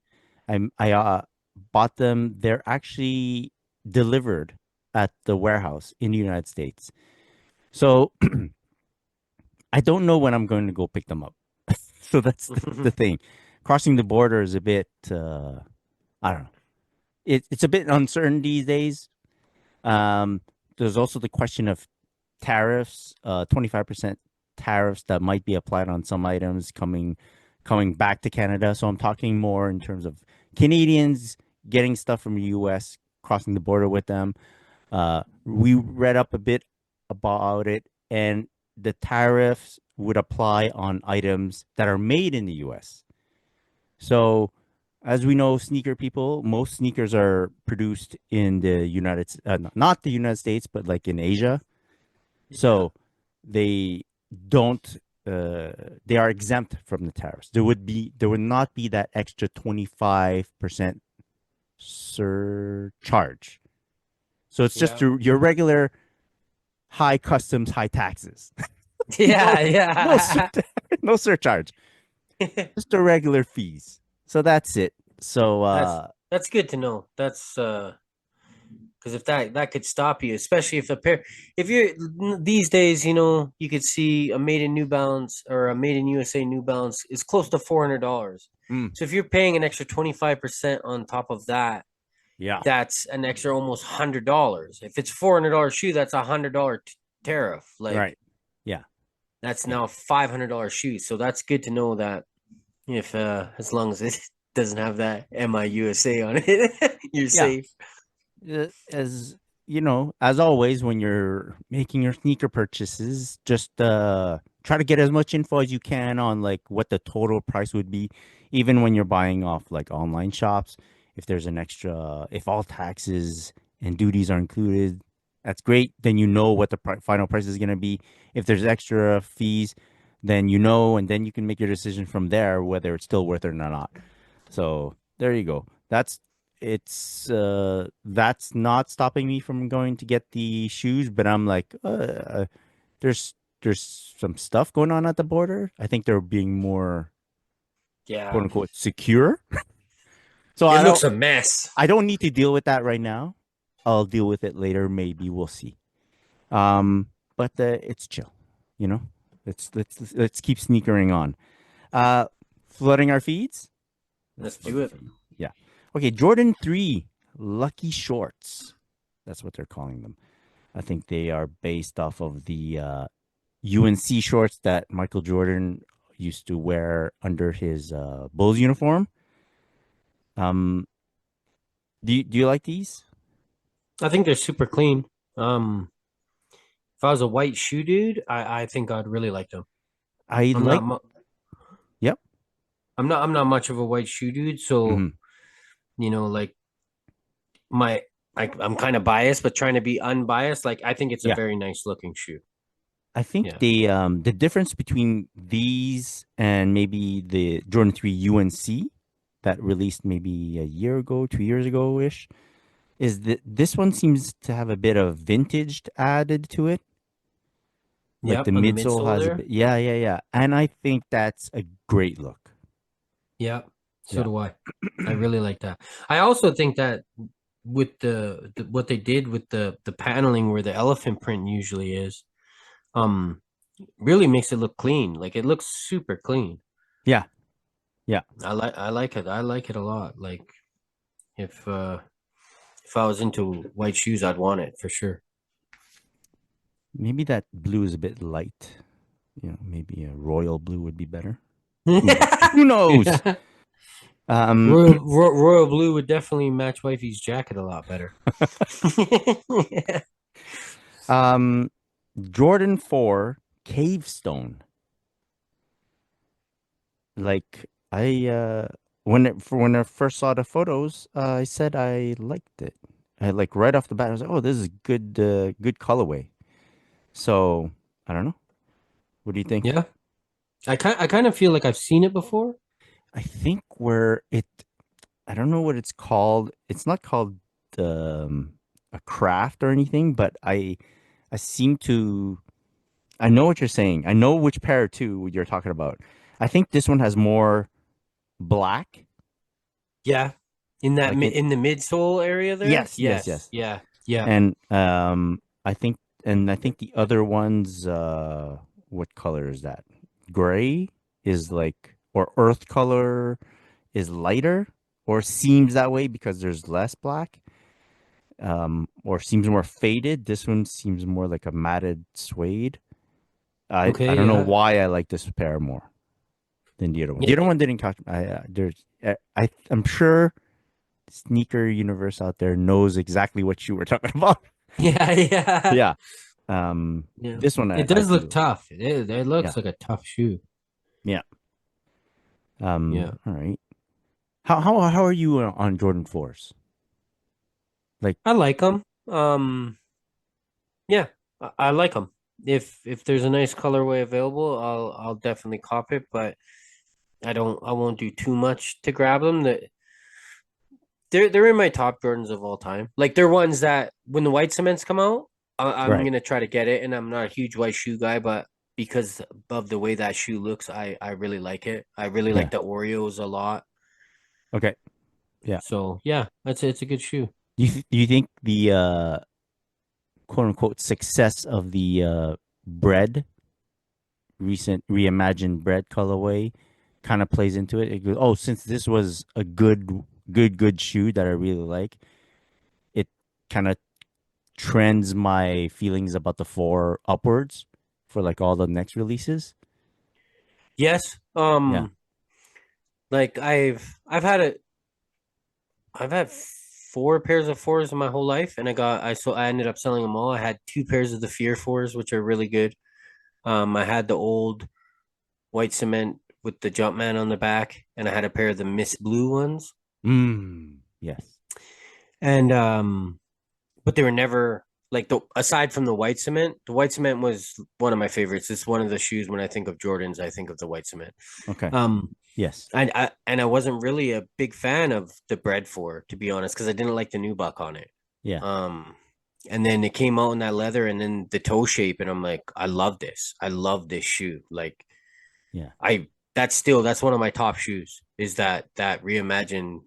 I bought them. They're actually delivered at the warehouse in the United States. So I don't know when I'm going to go pick them up. So that's the thing. Crossing the border is a bit, I don't know. It's a bit uncertain these days. Um, there's also the question of tariffs, 25% tariffs that might be applied on some items coming back to Canada. So I'm talking more in terms of Canadians getting stuff from the US, crossing the border with them. We read up a bit about it, and the tariffs would apply on items that are made in the US. So, as we know, sneaker people, most sneakers are produced in the not the United States, but like in Asia. Yeah. So they don't, they are exempt from the tariffs. There would not be that extra 25% surcharge. So it's just Yeah. your regular high customs, high taxes. Yeah. no, no, Yeah. no surcharge. Just the regular fees. So that's it. So That's good to know. That's because if that could stop you, especially if a pair, if you're these days, you could see a made in New Balance or a made in USA New Balance is close to $400. mm, So if you're paying an extra 25% on top of that, yeah, that's an extra almost $100. If it's $400 shoe, that's $100 tariff. Like right. Yeah, that's yeah, now $500 shoe. So that's good to know that if as long as it doesn't have that MIUSA on it, you're yeah. safe. As you know, as always, when you're making your sneaker purchases, just try to get as much info as you can on like what the total price would be, even when you're buying off like online shops. If there's an extra, if all taxes and duties are included, that's great. Then you know what the final price is going to be. If there's extra fees, then you know, and then you can make your decision from there whether it's still worth it or not. So there you go. That's not stopping me from going to get the shoes, but I'm like, there's there's some stuff going on at the border. I think they're being more quote Yeah. unquote secure. So It looks a mess. I don't need to deal with that right now. I'll deal with it later. Maybe we'll see. But it's chill, you know. Let's keep sneakering on. Uh, flooding our feeds. Let's Let's flood do the it. feed. Yeah. Okay. Jordan 3 Lucky Shorts. That's what they're calling them. I think they are based off of the UNC shorts that Michael Jordan used to wear under his Bulls uniform. Um, do you like these? I think they're super clean. If I was a white shoe dude, I think I'd really like them. I I'm not like. mu- Yep. I'm not much of a white shoe dude, so Hmm. like my I'm kind of biased, but trying to be unbiased, like I think it's a Yeah. very nice looking shoe. I think Yeah. the difference between these and maybe the Jordan 3 UNC that released maybe a year ago, 2 years ago ish, is that this one seems to have a bit of vintage added to it. Like the Yep, on the midsole midsole has a there. bit, yeah, yeah, yeah, and I think that's a great look. Yeah, so Yeah, do I. I really like that. I also think that with what they did with the paneling where the elephant print usually is, um, really makes it look clean. Like it looks super clean. yeah, yeah. I like it. I like it a lot. Like if if I was into white shoes, I'd want it for sure. Maybe that blue is a bit light. You know, maybe a royal blue would be better. Who knows? Who knows? Yeah. Um, Royal blue would definitely match wifey's jacket a lot better. Yeah. um, Jordan 4 Cavestone. Like when I first saw the photos, I said I liked it. I like right off the bat, I was like, "Oh, this is good colorway." So I don't know. What do you think? Yeah. I kind of feel like I've seen it before. I think where it, I don't know what it's called. It's not called a craft or anything, but I seem to, I know what you're saying. I know which pair too you're talking about. I think this one has more black. Yeah. In that Like it, in the midsole area there? yes, yes, Yes. yes. Yeah. Yeah. And I think, and I think the other ones, what color is that? Gray is like, or earth color is lighter, or seems that way because there's less black. Or seems more faded. This one seems more like a matted suede. I Okay, don't know yeah. why I like this pair more than the other one. The other Yeah. one didn't catch. I'm sure sneaker universe out there knows exactly what you were talking about. Yeah, yeah. Yeah. Yeah. This one It I does look do. tough. It Yeah. looks like a tough shoe. Yeah. Yeah. All right. How are you on Jordan 4s? Like, I like them. Yeah, I like them. If there's a nice colorway available, I'll definitely cop it, but I won't do too much to grab them. That they're in my top Jordans of all time. Like they're ones that when the white cements come out, I'm right. gonna try to get it. And I'm not a huge white shoe guy, but because of the way that shoe looks, I really like it. I really Yeah. like the Oreos a lot. Okay. Yeah. So yeah, it's a good shoe. Do you think the quote unquote success of the bread recent reimagined bread colorway kind of plays into it? It goes, oh, since this was a good shoe that I really like, it kind of trends my feelings about the four upwards for like all the next releases. Yes. Yeah. Like I've had four pairs of fours in my whole life, and I ended up selling them all. I had two pairs of the Fear fours, which are really good. I had the old white cement with the Jumpman on the back, and I had a pair of the Miss Blue ones. Yes. And but they were never like the aside from the white cement was one of my favorites. It's one of the shoes when I think of Jordans, I think of the white cement. Okay. Um, Yes. I wasn't really a big fan of the bread four, to be honest, because I didn't like the nubuck on it. Yeah. Um, and then it came out in that leather and then the toe shape, and I'm like, I love this. I love this shoe. Like Yeah. I that's one of my top shoes is that reimagined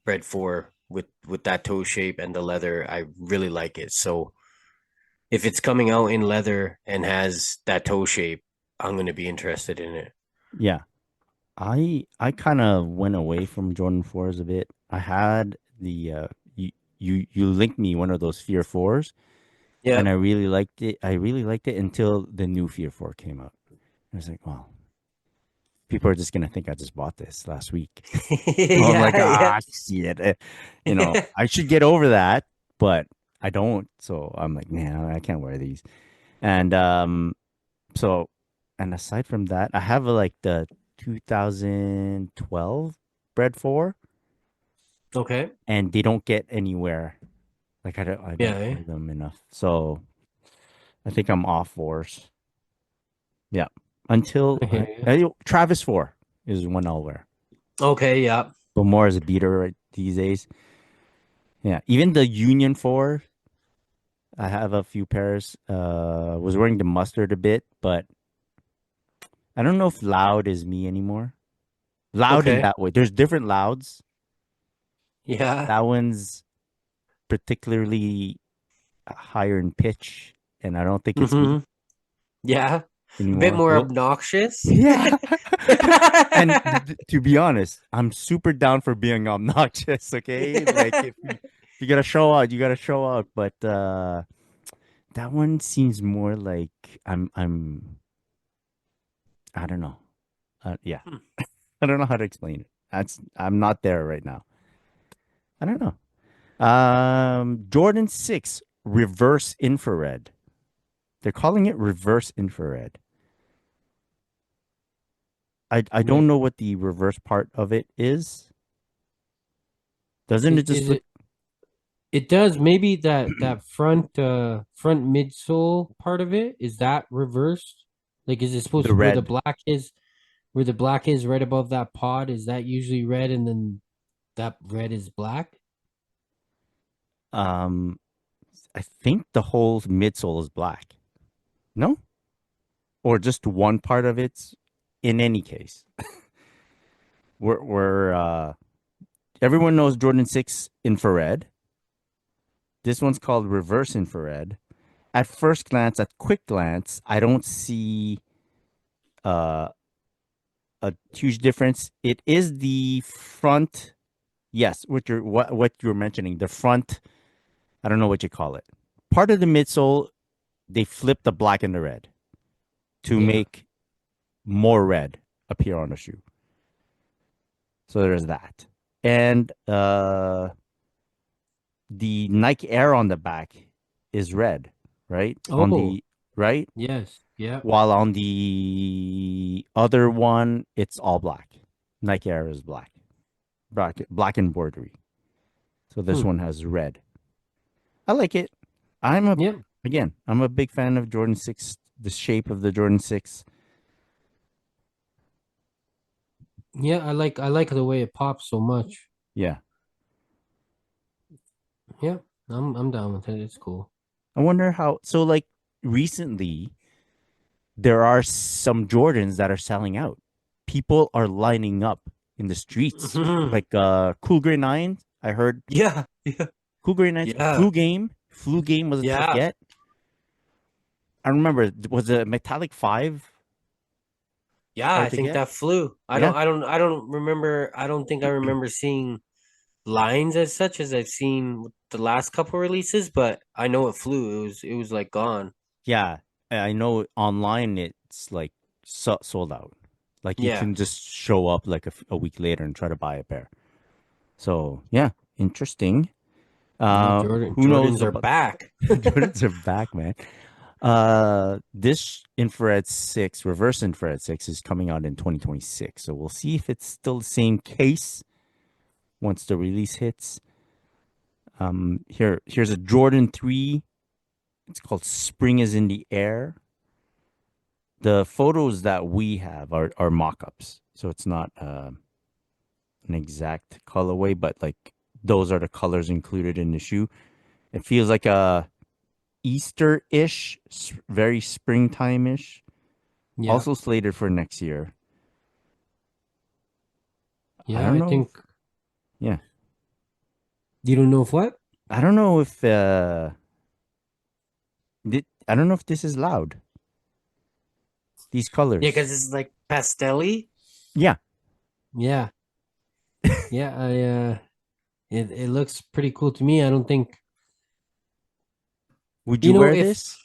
bread four with that toe shape and the leather. I really like it. So if it's coming out in leather and has that toe shape, I'm gonna be interested in it. Yeah. I kind of went away from Jordan 4s a bit. I had the you linked me one of those Fear 4s, Yeah. and I really liked it. I really liked it until the new Fear 4 came out. I was like, well, people are just gonna think I just bought this last week. So I'm like, Yeah, shit. yeah. I should get over that, but I don't. So I'm like, man, I can't wear these. And so, and aside from that, I have like the 2012 Bread 4, Okay. and they don't get anywhere. Like I Yeah. don't wear them enough. So I think I'm off 4s. Yeah. Until I hear you. Travis 4 is one I'll wear, Okay. Yeah. but more as a beater right these days. Yeah. Even the Union 4, I have a few pairs. Was wearing the mustard a bit, but I don't know if loud is me anymore. Loud in Okay. that way. There's different louds. Yeah. That one's particularly higher in pitch, and I don't think it's me Hmm. Yeah. A bit anymore. more Well, obnoxious. yeah. And to be honest, I'm super down for being obnoxious, okay? Like if you gotta show out, you gotta show out. But that one seems more like I'm I don't know. Yeah. Hmm. I don't know how to explain it. I'm not there right now. I don't know. Jordan 6 reverse infrared. They're calling it reverse infrared. I don't know what the reverse part of it is. Doesn't it just Is look it? It does. Maybe that front midsole part of it is that reversed? Like, is it supposed the to where the red? black is? Where the black is right above that pod, is that usually red and then that red is black? Um, I think the whole midsole is black. No? Or just one part of it's in any case. We're everyone knows Jordan 6 infrared. This one's called reverse infrared. At first glance, at quick glance, I don't see uh, a huge difference. It is the front, yes, what you're mentioning, the front. I don't know what you call it. Part of the midsole, they flip the black and the red to Yeah. make more red appear on the shoe. So there's that, and the Nike Air on the back is red, right? On Oh, the right, yes. Yeah. while on the other one, it's all black. Nike Air is black embroidery. So this Hmm. one has red. I like it. I'm a Yep. again, I'm a big fan of Jordan 6, the shape of the Jordan 6. Yeah, I like the way it pops so much. Yeah. Yeah, I'm down with it. It's cool. I wonder how so like recently there are some Jordans that are selling out. People are lining up in the streets. Like Cool Grey 9, I heard Yeah, yeah, Cool Grey 9, yeah, Flu Game was a tough yeah, get. I remember was a Metallic 5 yeah. I hard to think get? that flew. I Yeah. don't, I don't, I don't remember. I don't think I remember seeing lines as such as I've seen with the last couple releases, but I know it flew. It was like gone. Yeah. I know online it's like sold out. Like you Yeah, can just show up like a week later and try to buy a pair. So, yeah, interesting. yeah. Who knows Jordans are about back. Jordans are back, man. This infrared 6, reverse infrared 6 is coming out in 2026. So we'll see if it's still the same case once the release hits. Here's a Jordan 3. It's called Spring is in the Air. The photos that we have are mock-ups. So it's not an exact colorway, but like those are the colors included in the shoe. It feels like a Easter-ish, very springtime-ish. Yeah, Also slated for next year. I yeah. don't I know. think Yeah, you don't know if what? I don't know if I don't know if this is loud. These Yeah, colors. because it's like pastelly. Yeah. Yeah, yeah. It looks pretty cool to me. I don't think Would you wear if this?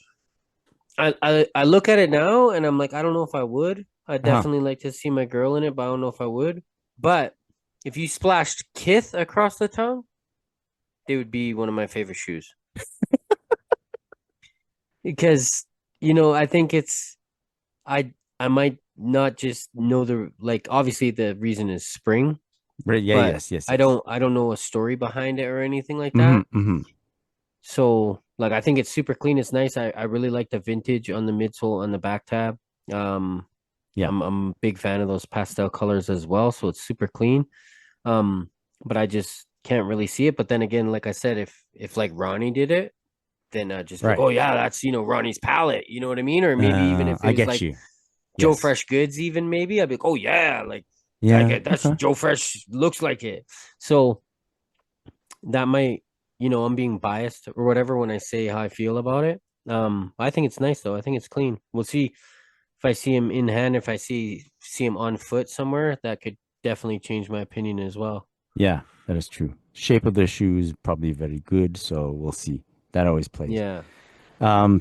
I look at it now and I'm like, I don't know if I would. I Uh huh. definitely like to see my girl in it, but I don't know if I would. But if you splashed Kith across the tongue, they would be one of my favorite shoes. Because, I think I might not just know the like obviously the reason is spring, Right. Yeah. but Yes. Yes. I Yes. don't I don't know a story behind it or anything like Mm-hmm. that. Mm-hmm. So like I think it's super clean. It's nice. I really like the vintage on the midsole on the back tab. Um Yeah. I'm a big fan of those pastel colors as well, so it's super clean. Um, but I just can't really see it. But then again, like I said, if like Ronnie did it, then just be like, Right. oh yeah, that's Ronnie's palette. You know what I mean? Or maybe even if it I was get like you. Joe Yes. Fresh Goods, even maybe I'd be like, oh yeah, like I Yeah. get that's Okay. Joe Fresh looks like it. So that might, I'm being biased or whatever when I say how I feel about it. I think it's nice though. I think it's clean. We'll see if I see him in hand, if I see him on foot somewhere, that could definitely change my opinion as well. Yeah, that is true. Shape of the shoe is probably very good, so we'll see. That always plays. Yeah.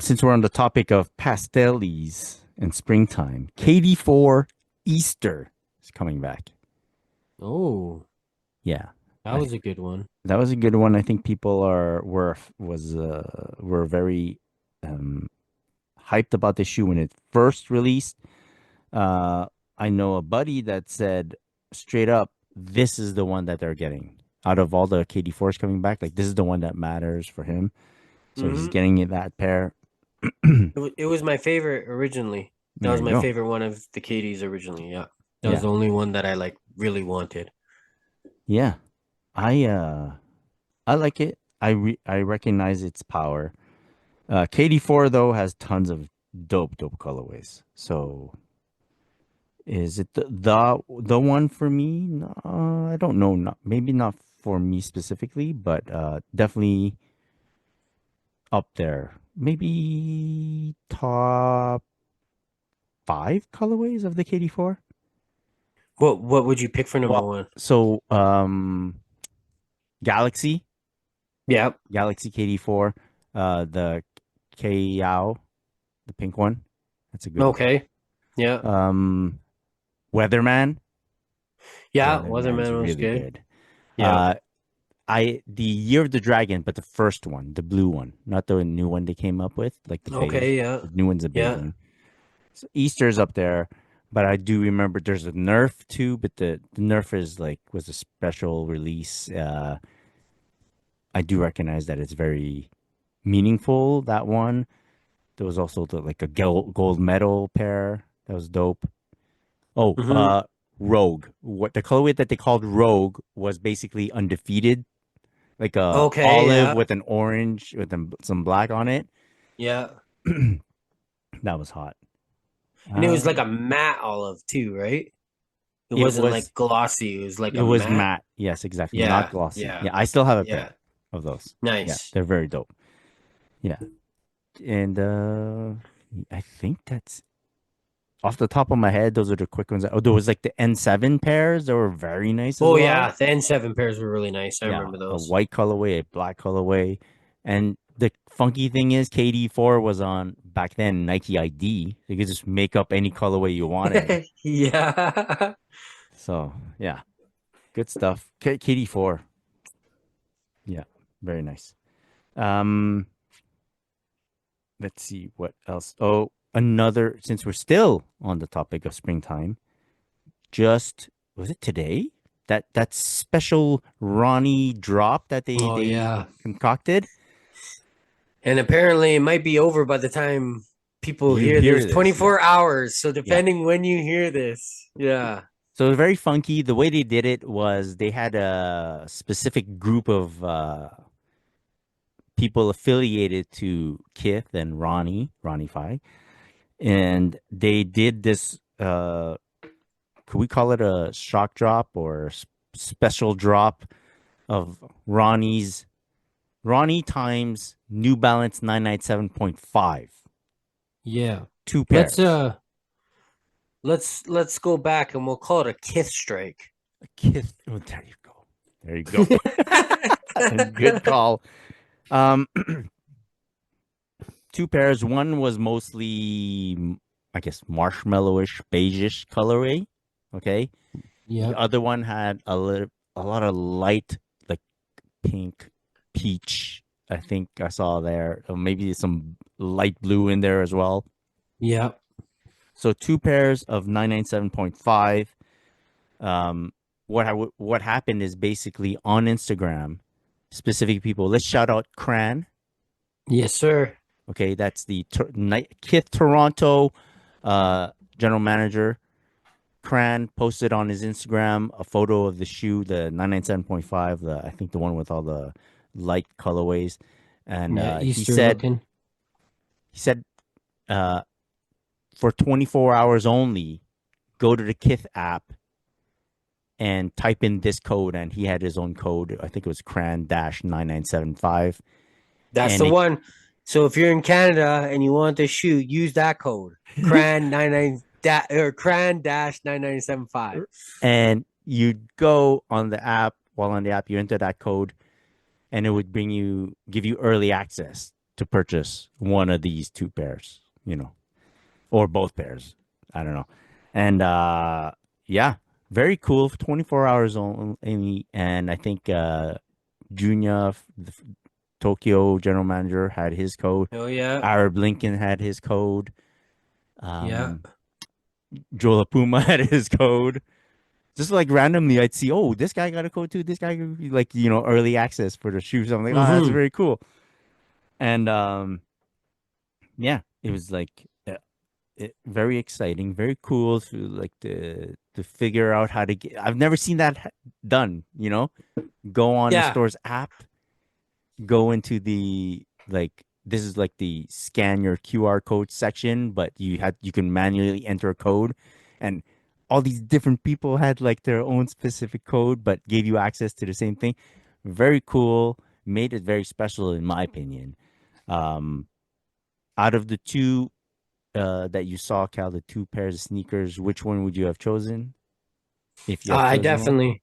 Since we're on the topic of pastellis and springtime, KD4 Easter is coming back. Oh, Yeah, that I was a good one. that was a good one. I think people were very um, hyped about the shoe when it first released. Uh, I know a buddy that said straight up, this is the one that they're getting out of all the KD4s coming back. Like this is the one that matters for him. So he's Hmm. getting it that pair. It was my favorite originally. That There was you my go. favorite one of the Katie's originally. Yeah. That was Yeah. the only one that I like really wanted. Yeah. I like it. I recognize its power. KD4 though has tons of dope colorways. So is it the one for me? No, I don't know. Not maybe not for me specifically, but definitely up there. Maybe top five colorways of the KD4. What would you pick for number Well, one? so Galaxy, Yeah. Galaxy KD4, the Kayao, the pink one. That's a good one. Okay. Yeah. Um, Weatherman. Yeah. Weatherman's Weatherman was really good. good. Yeah. I the Year of the Dragon, but the first one, the blue one, not the new one they came up with, like the beige. Okay. Yeah. The new one's a beige Yeah. one. So Easter's up there, but I do remember there's a Nerf too, but the Nerf is like was a special release. I do recognize that it's very meaningful. That one. There was also like a gold medal pair that was dope. Oh, Hmm. Rogue. What the colorway that they called Rogue was basically undefeated, like a Okay. olive Yeah. with an orange with some black on it. Yeah. That was hot. And it was Uh, like a matte olive too, right? It it wasn't was like glossy. It was like it a was matte. matte. Yes, exactly. Not Yeah. glossy. Yeah. Yeah, I still have a Yeah. pair of those. Yeah, Nice. they're very dope. Yeah, and I think that's off the top of my head. Those are the quick ones. Oh, there was like the N7 pairs that were very nice as Oh well. yeah, the N7 pairs were really nice. I Yeah, remember a those. white colorway, a black colorway. And the funky thing is KD4 was on back then Nike ID. You could just make up any colorway you wanted. Yeah. So, yeah, good stuff. KD4. Yeah, very nice. Um, let's see what else. Oh, another since we're still on the topic of springtime, just was it today? That special Ronnie drop that Oh they yeah. concocted. And apparently it might be over by the time people You hear hear this. this, yeah. 24 hours. So Yeah. depending when you hear this. Yeah. So it was very funky. The way they did it was they had a specific group of people affiliated to Kith and Ronnie Fi, and they did this. Could we call it a shock drop or special drop of Ronnie times New Balance 997.5, Yeah. two Let's pairs. let's go back and we'll call it a Kith strike. A Kith. Oh, there you go. There you go. Good call. Um, two pairs. One was mostly, I guess, marshmallowish, beigeish colorway. Okay. The Yep. other one had a lot of light, like pink, peach. I think I saw there. Or maybe some light blue in there as well. Yep. So two pairs of 997.5. Um, what happened is basically on Instagram, specific people. Let's shout out Cran. Yes, sir. Okay, that's the Kith Toronto general manager. Cran posted on his Instagram a photo of the shoe, the 997.5, I think the one with all the light colorways, and Yeah, he Easter said looking. he said uh, for 24 hours only, go to the Kith app and type in this code, and he had his own code. I think it was Cran 9975, That's and the it one. So if you're in Canada and you want this shoe, use that code. Cran dash 9975. and you'd go on the app. While on the app, you enter that code, and it would give you early access to purchase one of these two pairs, or both pairs. I don't know. And yeah, very cool. 24 hours only, and I think Junya, the Tokyo general manager, had his code. Oh yeah. Arab Lincoln had his code. Yeah. Um, Joe Puma had his code. Just like randomly, I'd see, oh, this guy got a code too. This guy, like, early access for the shoes. I'm like, oh, that's Mm-hmm. very cool. And yeah, it was like very exciting, very cool. Like to figure out how to get. I've never seen that done. Go on the Yeah. store's app, go into the this is like the scan your QR code section, but you can manually enter a code, and all these different people had like their own specific code, but gave you access to the same thing. Very cool. Made it very special, in my opinion. Um, Out of the two that you saw, Cal, the two pairs of sneakers, which one would you have chosen if you had I chosen one?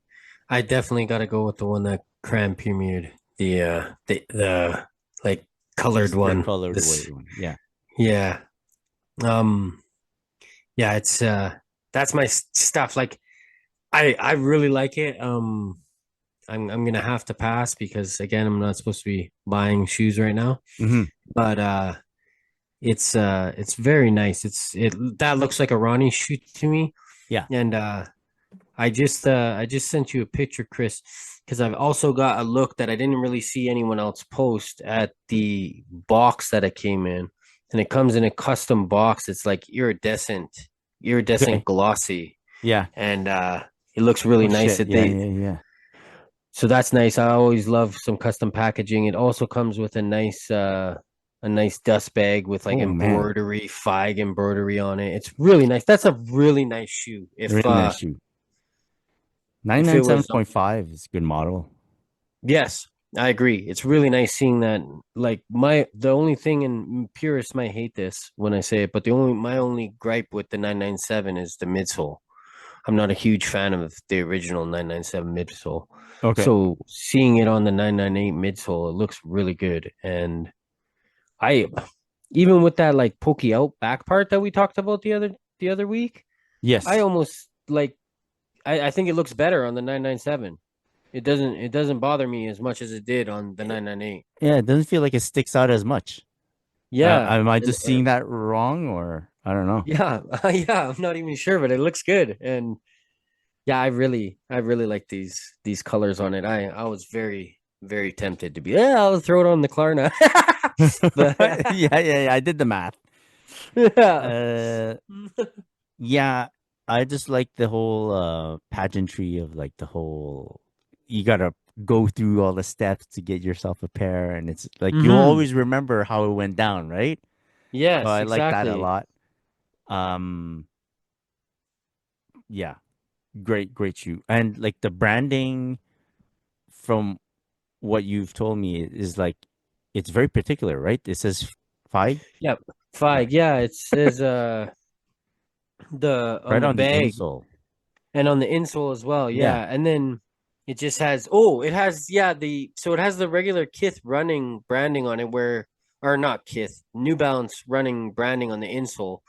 definitely got to go with the one that Cram premiered. The like colored The one. colored This, one. Yeah. yeah. Um, yeah, it's that's my stuff. Like I really like it. I'm gonna have to pass because again, I'm not supposed to be buying shoes right now. Hmm. But it's very nice. It that looks like a Ronnie shoe to me. Yeah. And I just sent you a picture, Chris, because I've also got a look that I didn't really see anyone else post at the box that it came in. And it comes in a custom box. It's like Okay. iridescent glossy. Yeah. And it looks really Oh nice shit. that Yeah. they Yeah. Yeah. so that's nice. I always love some custom packaging. It also comes with a nice dust bag with like Oh man. embroidery, flag embroidery on it. It's really nice. That's a really nice shoe. Really nice shoe. If it was 997.5 is a good model. yes, I agree. It's really nice seeing that. Like the only thing, and purists might hate this when I say it, but my only gripe with the 997 is the midsole. I'm not a huge fan of the original 997 midsole. Okay. So seeing it on the 998 midsole, it looks really good. And I even with that like pokey out back part that we talked about the other week, I Yes. almost like I think it looks better on the 997. It doesn't bother me as much as it did on the 998. Yeah, it doesn't feel like it sticks out as much. Yeah. Am I And just seeing that wrong, or I don't know? yeah, yeah, I'm not even sure, but it looks good. And yeah, I really like these colors on it. I was very tempted to be, yeah, I'll throw it on the Klarna. But Yeah, yeah, yeah. I did the math. yeah. Uh, yeah, I just like the whole pageantry of like the whole. You gotta go through all the steps to get yourself a pair, and it's like you'll Hmm. always remember how it went down, right? So Yes, I like that a exactly. lot. Um, yeah, great shoe, and like the branding from what you've told me is like it's very particular, right? It says five, Yep. yeah, Fig. Yeah, it says the on right the on the bag insole. and on the insole as well. Yeah, Yeah. And then it just has it has it has the regular Kith running branding on it where or not Kith, New Balance running branding on the insole.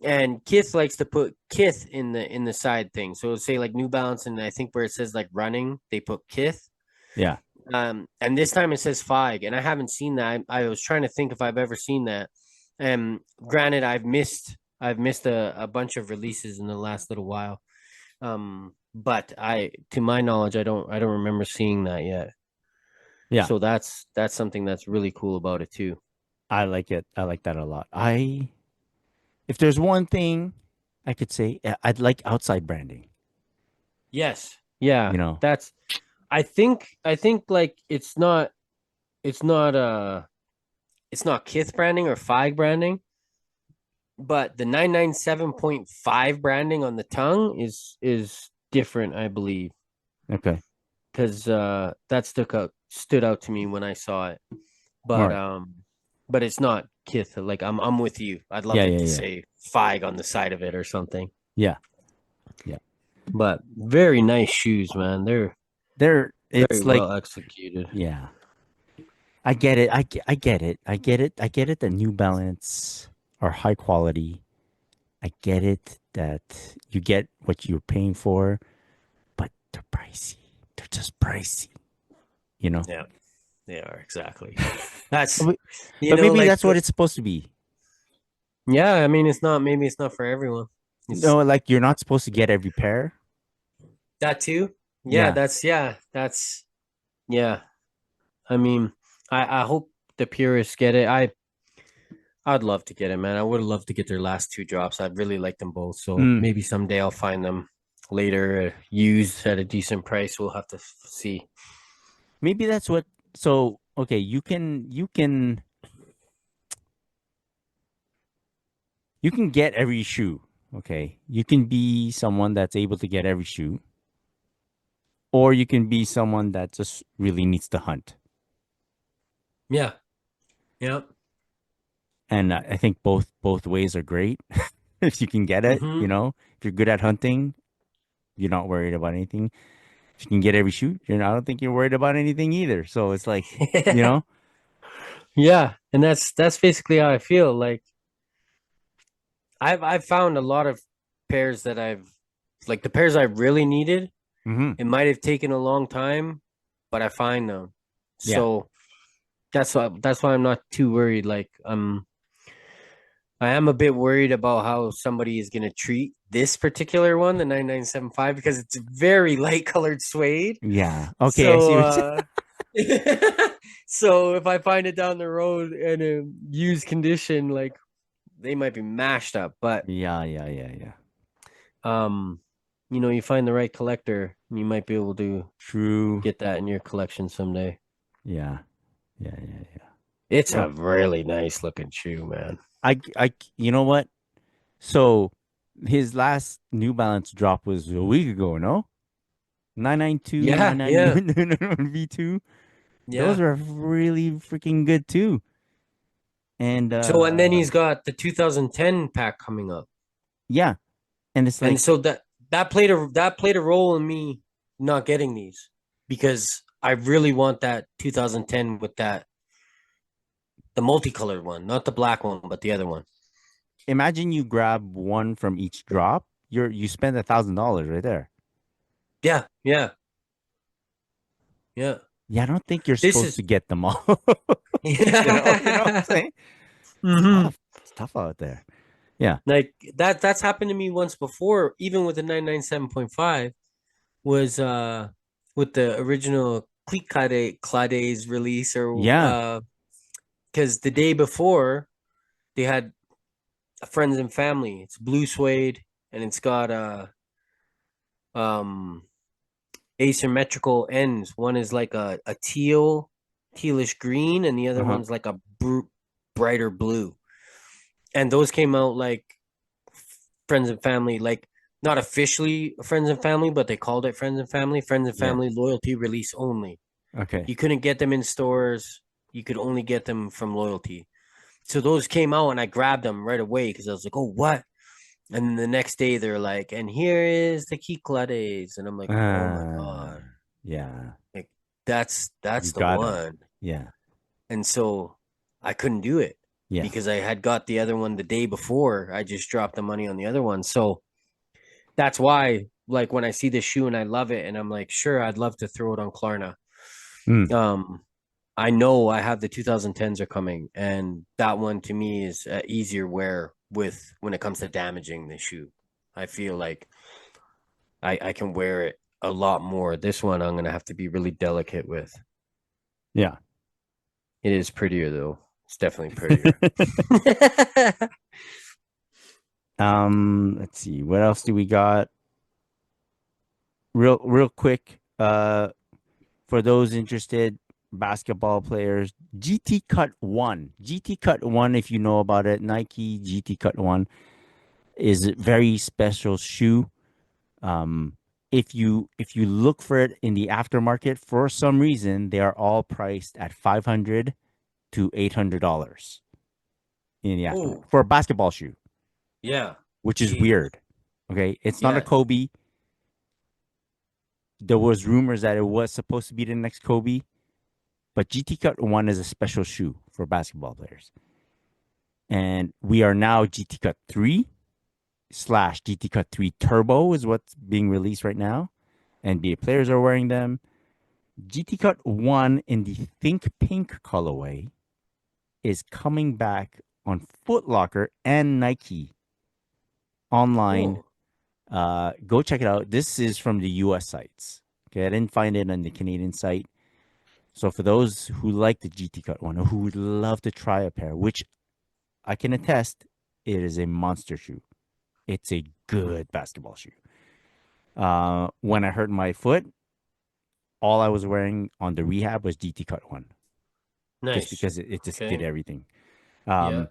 And Kith likes to put Kith in the side thing. So it'll say like New Balance and I think where it says like running, they put Kith. yeah, And this time it says Fig, and I haven't seen that. I was trying to think if I've ever seen that. And granted, I've missed a bunch of releases in the last little while. But to my knowledge, I don't remember seeing that yet. yeah. So that's something that's really cool about it too. I like it. I like that a lot. If there's one thing I could say, I'd like outside branding. Yes. Yeah. You know, That's I think like it's not it's not Kith branding or Fig branding, but the 997.5 branding on the tongue is different, I believe. okay, Because that stood out to me when I saw it. all But right, but it's not Kith. Like I'm with you. I'd love yeah, it yeah, to yeah, say Fig on the side of it or something. yeah, yeah. But very nice shoes, man. They're It's very like, well executed. yeah, I get it. I get it. I get it. I get it that New Balance are high quality. I get it that you get what you're paying for, but they're pricey. They're just pricey, you know? Yeah, they are exactly. That's But you but know maybe like that's what it's supposed to be. yeah. I mean, it's not maybe it's not for everyone. It's No, like you're not supposed to get every pair. that too. Yeah. That's yeah. I mean, I hope the purists get it. I'd love to get it, man. I would love to get their last two drops. I'd really like them both. So Mm. maybe someday I'll find them later, used at a decent price. We'll have to see. Maybe that's what. So okay, you can get every shoe. Okay, you can be someone that's able to get every shoe, or you can be someone that just really needs to hunt. Yeah. Yeah. And I think both ways are great. If you can get it, Mm-hmm. if you're good at hunting, you're not worried about anything. If you can get every shoe, I don't think you're worried about anything either. So it's like, you know, Yeah, and that's basically how I feel. Like I've found a lot of pairs that I've like the pairs I really needed. hmm It might have taken a long time, but I find them. yeah, So that's why I'm not too worried. Like I am a bit worried about how somebody is gonna treat this particular one, the 9975, because it's very light colored suede. yeah. Okay, I see So what you. so if I find it down the road in a used condition, like they might be mashed up. But Yeah, yeah, yeah, yeah. um, you find the right collector, you might be able to True. get that in your collection someday. Yeah, yeah, yeah, yeah. It's Oh, a really nice looking shoe, man. you know what? So his last New Balance drop was a week ago, no? 992, Yeah, yeah, 991 V2. Those yeah. are really freaking good too. And So and then he's got the 2010 pack coming up. yeah, and it's And like, so that played a role in me not getting these because I really want that 2010 with that the multicolored one, not the black one, but the other one. imagine you grab one from each drop. You spend $1,000 right there. Yeah, yeah, yeah. Yeah, I don't think you're This supposed is to get them all. You know what I'm yeah. saying? It's hmm tough. It's tough out there. Yeah. Like that's happened to me once before, even with the 997.5 was with the original Clique Clade's release or Yeah. because the day before they had friends and family. It's blue suede and it's got um asymmetrical ends. One is like a tealish green, and the other Uh-huh. one's like a brighter blue. And those came out like friends and family, like not officially friends and family, but they called it friends and family. Friends and Yeah. family loyalty release only. Okay. You couldn't get them in stores. You could only get them from loyalty. So those came out, and I grabbed them right away because I was like, "Oh, what?" And then the next day they're like, "And here is the Kiklades," and I'm like, "Oh my Uh, god!" yeah. Like that's You the got it. one. Yeah. And so I couldn't do it Yeah. because I had got the other one the day before. I just dropped the money on the other one. So that's why, like, when I see this shoe and I love it, and I'm like, sure, I'd love to throw it on Klarna. Mm. Um, I know I have the 2010s are coming, and that one to me is easier wear with when it comes to damaging the shoe. I feel like I can wear it a lot more. This one I'm gonna have to be really delicate with. Yeah. It is prettier though. It's definitely prettier. Let's see. What else do we got? Real quick. For those interested, basketball players, GT Cut 1. GT Cut 1, if you know about it, Nike GT Cut 1 is a very special shoe. Um, if you look for it in the aftermarket, for some reason, they are all priced at $500 to $800 in the aftermarket Oh, for a basketball shoe, yeah. which is Jeez. weird. Okay, it's not a Yeah. Kobe. There was rumors that it was supposed to be the next Kobe, but GT Cut 1 is a special shoe for basketball players. And we are now GT Cut 3 slash GT Cut 3 Turbo is what's being released right now. NBA players are wearing them. GT Cut 1 in the Think Pink colorway is coming back on Foot Locker and Nike online. Oh. Go check it out. This is from the US sites. Okay, I didn't find it on the Canadian site. So for those who like the GT Cut 1 or who would love to try a pair, which I can attest, it is a monster shoe. It's a good basketball shoe. When I hurt my foot, all I was wearing on the rehab was GT Cut One, just Nice. because it just did Okay. everything. Yeah. Um,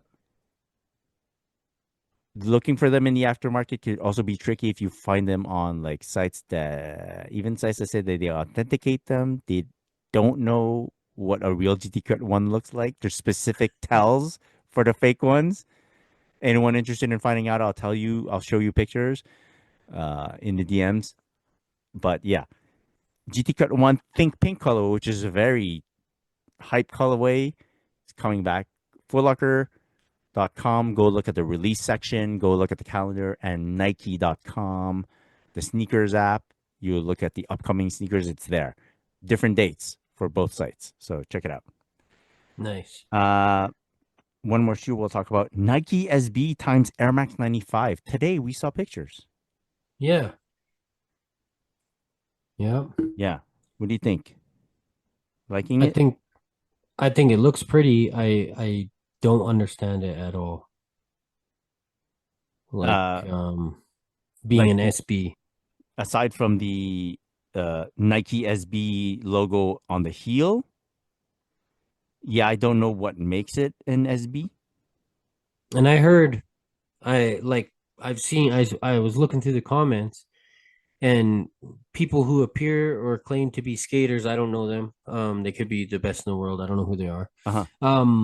Looking for them in the aftermarket could also be tricky if you find them on like sites that even sites that say that they authenticate them. They don't know what a real GT Cut One looks like. There's specific tells for the fake ones. Anyone interested in finding out, I'll tell you. I'll show you pictures in the DMs. But yeah, GT Cut One Think Pink color, which is a very hype colorway. It's coming back. Foot Locker.com. Go look at the release section. Go look at the calendar and Nike.com, the sneakers app. You look at the upcoming sneakers. It's there. Different dates for both sites. So check it out. Nice. One more shoe we'll talk about. Nike SB times Air Max 95. Today we saw pictures. Yeah. Yeah. Yeah. What do you think? Liking I it? think I think it looks pretty. I don't understand it at all. Like Uh, being like an SB. aside from the Nike SB logo on the heel, yeah, I don't know what makes it an SB. And I heard I like I've seen I was looking through the comments and people who appear or claim to be skaters, I don't know them. They could be the best in the world. I don't know who they are. Uh-huh.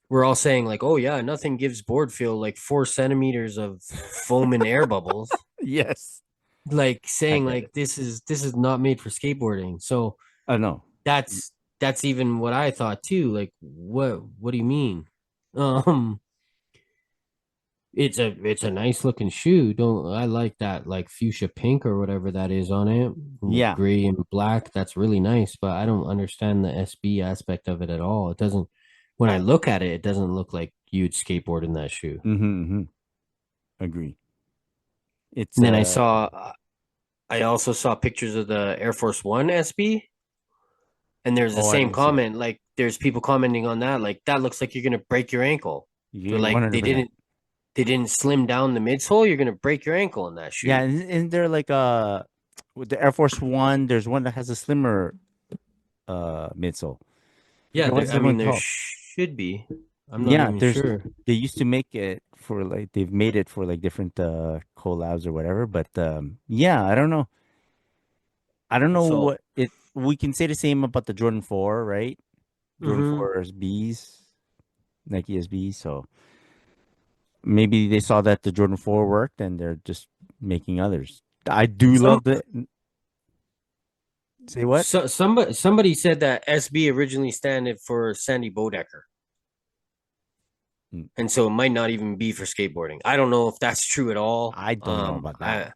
We're all saying like, oh yeah, nothing gives board feel like 4 centimeters of foam and air bubbles. Yes, Like I saying get like it. this is not made for skateboarding. So Oh no. that's even what I thought too. Like what do you mean? Um it's a nice looking shoe. Don't I like that like fuchsia pink or whatever that is on it with Yeah. gray and black. That's really nice, but I don't understand the SB aspect of it at all. It doesn't when I look at it, it doesn't look like you'd skateboard in that shoe. Mm-hmm. Agree. It's And then I also saw pictures of the Air Force One SB, and there's the oh, I same didn't see that. comment. Like, there's people commenting on that. Like, that looks like you're gonna break your ankle. They're You like, 100%. they didn't slim down the midsole. You're gonna break your ankle in that Yeah, shoe. isn't there like with the Air Force One, there's one that has a slimmer midsole. Yeah, What's I the one mean, there called? should be. I'm not Yeah, even there's sure. they used to make it for like they've made it for like different collabs or whatever, but yeah, I don't know. I don't know So, what it we can say the same about the Jordan 4, right? Jordan mhm. 4 SBs, Nike SBs, so maybe they saw that the Jordan 4 worked and they're just making others. I do Some love the say what? somebody said that SB originally standed for Sandy Bodecker, Mm, and so it might not even be for skateboarding. I don't know if that's true at all. I don't know about that.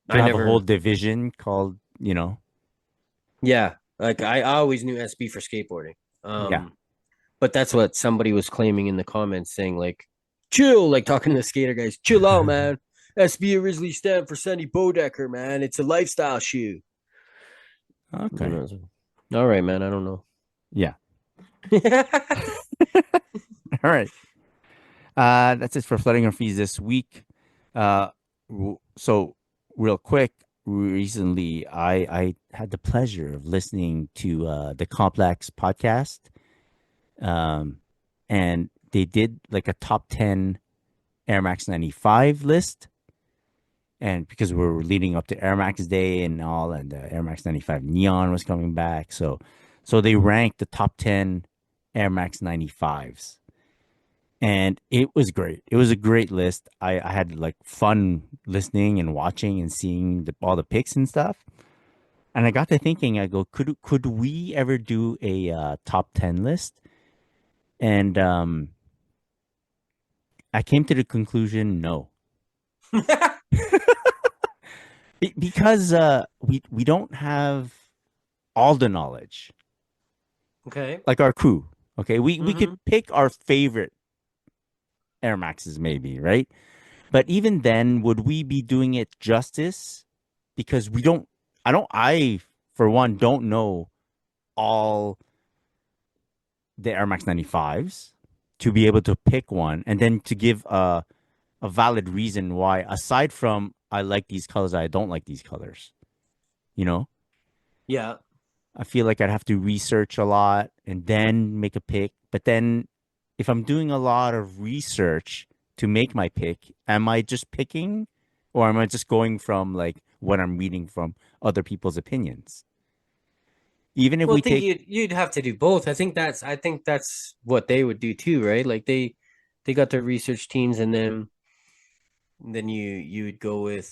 I To have a whole never, division called, you know, yeah, like I always knew SB for skateboarding. yeah. But that's what somebody was claiming in the comments, saying like, chill, like talking to the skater guys, chill out, man. SB originally stand for Sandy Bodecker, man. It's a lifestyle shoe. And Okay. I was like, all right, man. I don't know. Yeah. All right. That's it for flooding our fees this week. Uh, so real quick, recently I had the pleasure of listening to the Complex podcast, um, and they did like a top 10 Air Max 95 list, and because we're leading up to Air Max Day and all, and the Air Max 95 Neon was coming back, so they ranked the top 10 Air Max 95s, and it was great. It was a great list. I had like fun listening and watching and seeing all the picks and stuff. And I got to thinking, I go, could we ever do a top 10 list? And I came to the conclusion, no, because we don't have all the knowledge Okay. like our crew. Okay, we could Mm-hmm. pick our favorite Air Maxes, maybe, right? But even then, would we be doing it justice? Because we don't, I, for one, don't know all the Air Max 95s to be able to pick one and then to give a valid reason why, aside from I like these colors, I don't like these colors. You know, Yeah. I feel like I'd have to research a lot and then make a pick. But then if I'm doing a lot of research to make my pick, am I just picking or am I just going from like what I'm reading from other people's opinions? Even if Well, I we think take, you'd have to do both. I think that's what they would do too, right? Like they got their research teams, and then you would go with,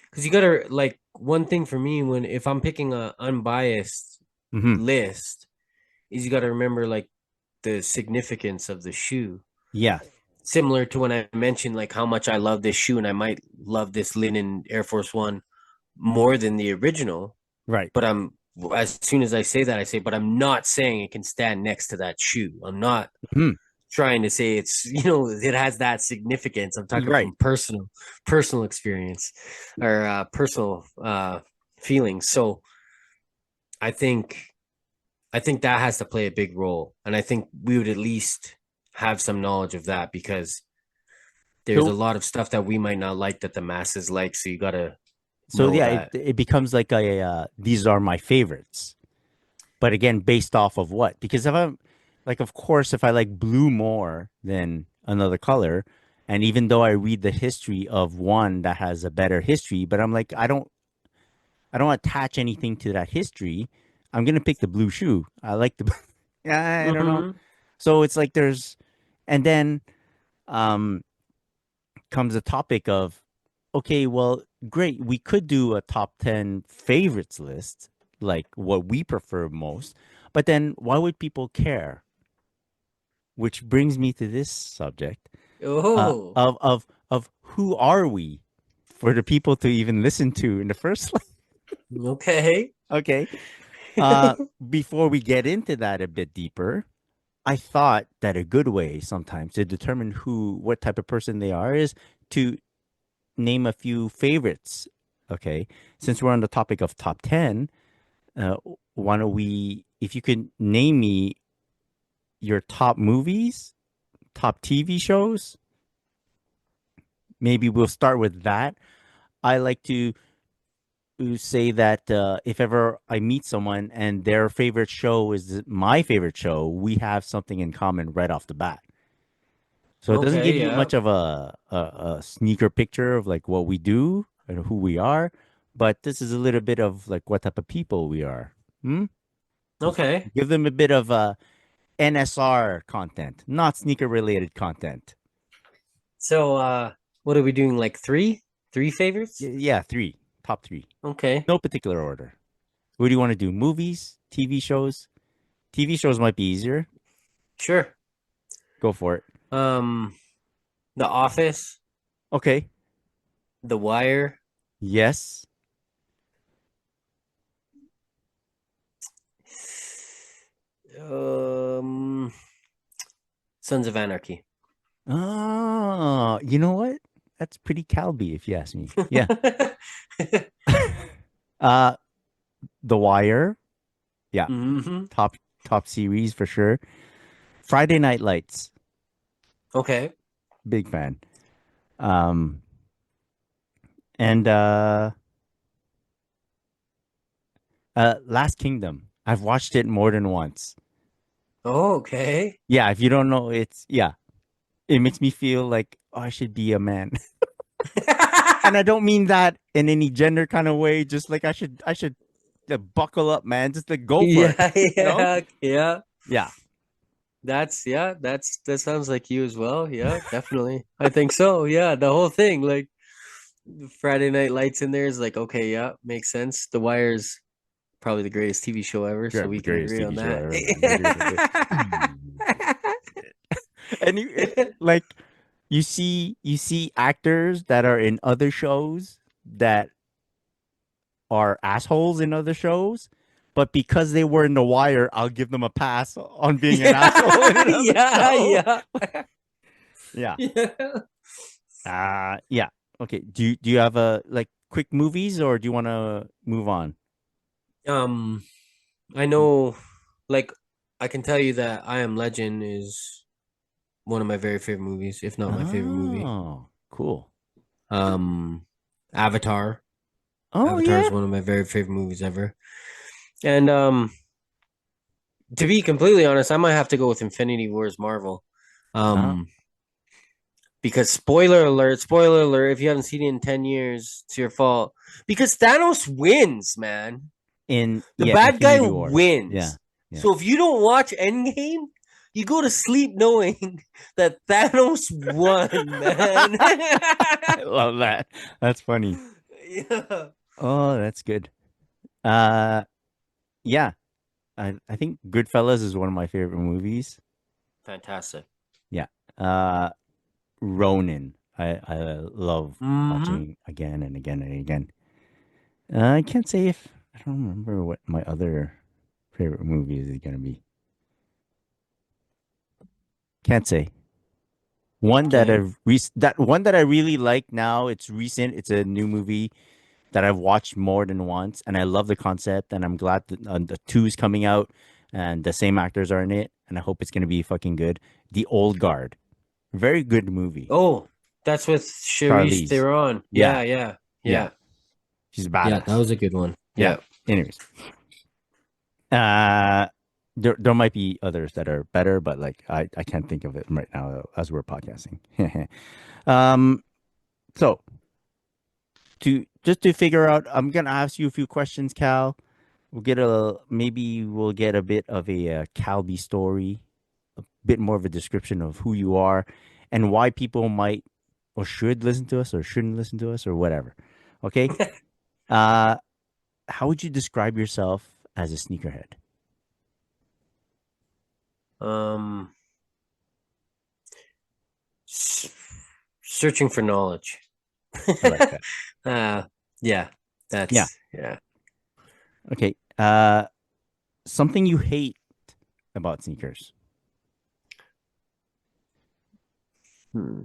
because you gotta, like, one thing for me, when if I'm picking a unbiased Mhm. list, is you gotta remember like the significance of the shoe. Yeah, Similar to when I mentioned like how much I love this shoe, and I might love this linen Air Force One more than the original. right. But as soon as I say that, I say, but I'm not saying it can stand next to that shoe. I'm not Mhm. trying to say it's, it has that significance. I'm talking Right. from personal experience, or personal feelings. So I think I think that has to play a big role, and I think we would at least have some knowledge of that, because there's a So, lot of stuff that we might not like that the masses like. So you gotta so know yeah, that. it becomes like these are my favorites. But again, based off of what? Because if I'm like, of course, if I like blue more than another color, and even though I read the history of one that has a better history, but I'm like, I don't attach anything to that history. I'm gonna pick the blue shoe. I like the, yeah, I don't know. Mm-hmm. So it's like there's, and then um comes the topic of, okay, well, great, we could do a top 10 favorites list, like what we prefer most, but then why would people care? Which brings me to this subject Oh, of who are we for the people to even listen to in the first place? okay. Okay. Before we get into that a bit deeper, I thought that a good way sometimes to determine what type of person they are is to name a few favorites. Okay. Since we're on the topic of top 10, uh, why don't we, if you could name me your top movies, top TV shows, maybe we'll start with that. I like to say that if ever I meet someone and their favorite show is my favorite show, we have something in common right off the bat. So it doesn't give Okay, you yeah. much of a sneaker picture of like what we do and who we are, but this is a little bit of like what type of people we are. Hmm? Just Okay. give them a bit of NSR content, not sneaker related content. So what are we doing? Like three? Three favorites? Yeah, three, top three, Okay. no particular order. What do you want to do? Movies, TV shows? TV shows might be easier. Sure. Go for it. Um The Office, Okay. The Wire, Yes. um Sons of Anarchy. Oh, you know what? That's pretty Calby, if you ask me. Yeah. Uh, The Wire. Yeah. Hmm. Top top series for sure. Friday Night Lights. Okay. Big fan. Um, and Last Kingdom. I've watched it more than once. Oh, okay. Yeah, if you don't know, it's yeah. It makes me feel like oh, I should be a man. And I don't mean that in any gender kind of way. Just like I should buckle up, man. Just like go for it. Yeah, You know? yeah, yeah. Yeah. That sounds like you as well. Yeah, definitely. I think so. Yeah, the whole thing, like Friday Night Lights in there is like, okay, yeah, makes sense. The Wire's probably the greatest TV show ever, Yeah, so we can greatest agree on TV show that. ever, man. And like you see actors that are in other shows that are assholes in other shows, but because they were in The Wire, I'll give them a pass on being an asshole in another Yeah, show. yeah. Yeah. Yeah. Yeah. Okay. Do you have a like quick movies or do you want to move on? Um, I know, like, I can tell you that I Am Legend is one of my very favorite movies, if not my favorite movie. Oh, cool. Avatar. Oh Avatar yeah. is one of my very favorite movies ever. And to be completely honest, I might have to go with Infinity Wars Marvel. Uh, Um, because spoiler alert, if you haven't seen it in 10 years, it's your fault. Because Thanos wins, man. The bad guy Infinity Wars. Yeah. wins. Yeah. So if you don't watch Endgame, you go to sleep knowing that Thanos won, man. I love that. That's funny. Yeah. Oh, that's good. Uh yeah. I think Goodfellas is one of my favorite movies. Fantastic. Yeah. Uh Ronin. I love Mm-hmm. watching again and again and again. I can't say if I don't remember what my other favorite movie is gonna be. Can't say. One that Okay. I really like now. It's recent. It's a new movie that I've watched more than once, and I love the concept. And I'm glad that the two is coming out, and the same actors are in it. And I hope it's gonna be fucking good. The Old Guard, very good movie. Oh, that's with Charlize Charlize, Theron. yeah, Yeah, yeah, yeah, yeah. she's Yeah, that badass. was a good one. Yeah. Yeah. Anyways, uh, there might be others that are better, but like I can't think of it right now as we're podcasting. um, so to figure out, I'm gonna ask you a few questions, Cal. We'll get a bit of a Calby story, a bit more of a description of who you are, and why people might or should listen to us or shouldn't listen to us or whatever. Okay. Uh, how would you describe yourself as a sneakerhead? Um, s- searching for knowledge. I like that. uh, yeah, Yeah. yeah. Okay. Something you hate about sneakers. Hmm.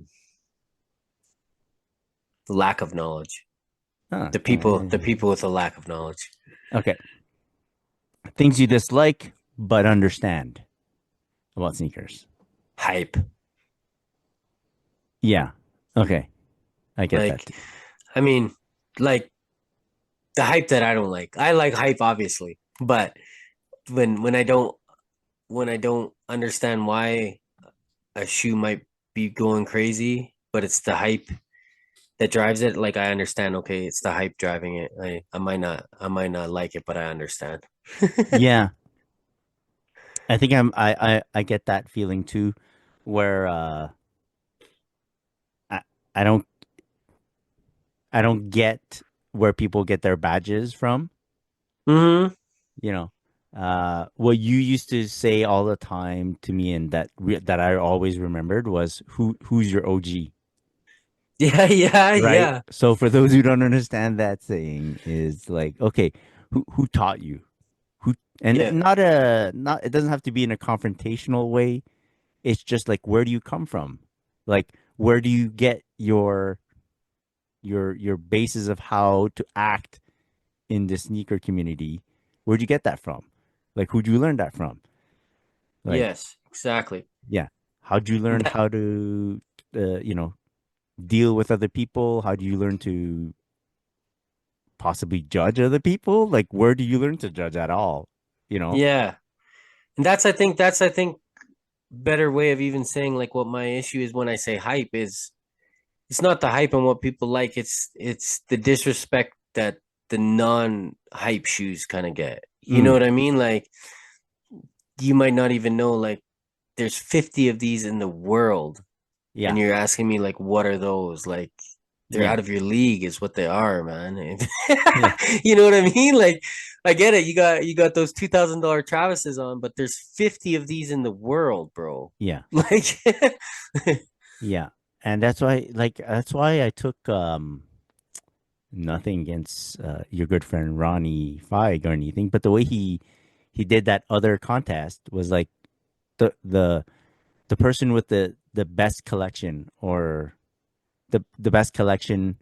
Lack of knowledge. Huh. The people with a lack of knowledge. Okay. Things you dislike but understand about sneakers. Hype. Yeah. Okay. I get that Like, too. I mean, like the hype that I don't like. I like hype, obviously, but when I don't understand why a shoe might be going crazy, but it's the hype that drives it. Like I understand, okay, it's the hype driving it. I might not like it, but I understand. Yeah. I think I get that feeling too, where I I don't I don't get where people get their badges from. Hmm. You know, what you used to say all the time to me, and that I always remembered was who's your OG, Yeah, yeah, right? yeah, So for those who don't understand that saying, is like, okay, who taught you? Who and yeah, not it doesn't have to be in a confrontational way. It's just like, where do you come from? Like, where do you get your basis of how to act in the sneaker community? Where'd you get that from? Like, who'd you learn that from? Like, yes, exactly. yeah, how'd you learn That, how to, deal with other people? How do you learn to possibly judge other people? Like, where do you learn to judge at all? You know? yeah, and that's I think better way of even saying like what my issue is when I say hype is it's not the hype and what people like. It's the disrespect that the non-hype shoes kind of get. You know Mm, what I mean? Like you might not even know like there's 50 of these in the world and yeah, you're asking me like what are those? Like they're yeah, out of your league is what they are, man. yeah, You know what I mean? Like I get it. You got those $2,000 Travises on, but there's 50 of these in the world, bro. yeah, Like yeah. And that's why I took nothing against your good friend Ronnie Feig or anything, but the way he did that other contest was like the the the person with the best collection, or the best collection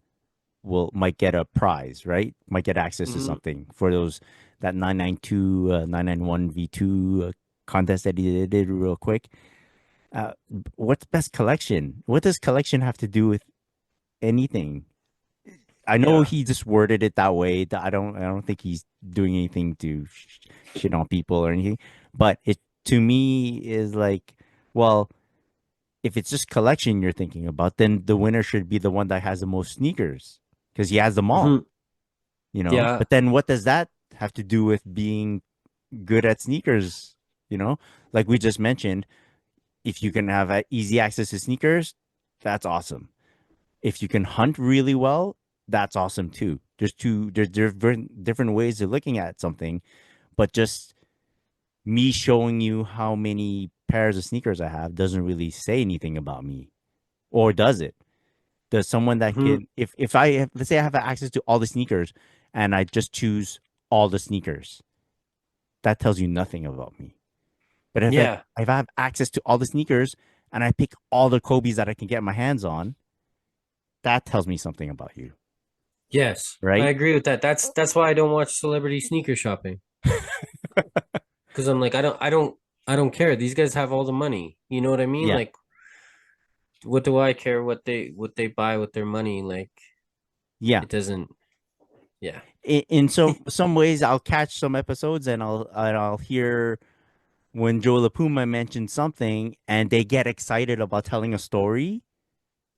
will might get a prize, right? Might get access to Mhm. something for those that 992 991 V2 contest that he did real quick. What's best collection? What does collection have to do with anything. I know he just worded it that way. I don't think he's doing anything to shit on people or anything. But it to me is like, well, if it's just collection you're thinking about, then the winner should be the one that has the most sneakers because he has them all, Mhm. you know. Yeah. But then what does that have to do with being good at sneakers? You know, like we just mentioned, if you can have easy access to sneakers, that's awesome. If you can hunt really well, that's awesome too. There's different ways of looking at something, but just me showing you how many pairs of sneakers I have doesn't really say anything about me, or does it? Does someone that Mhm. can, if I let's say I have access to all the sneakers and I just choose all the sneakers, that tells you nothing about me. But Yeah. if I have access to all the sneakers and I pick all the Kobe's that I can get my hands on, that tells me something about you, Yes. I right? agree with that. That's why I don't watch celebrity sneaker shopping. Because I'm like, I don't care. These guys have all the money. You know what I mean? Yeah, Like, what do I care what they buy with their money? Like, yeah. it doesn't. Yeah. In some ways, I'll catch some episodes and I'll hear when Joe LaPuma mentions something and they get excited about telling a story.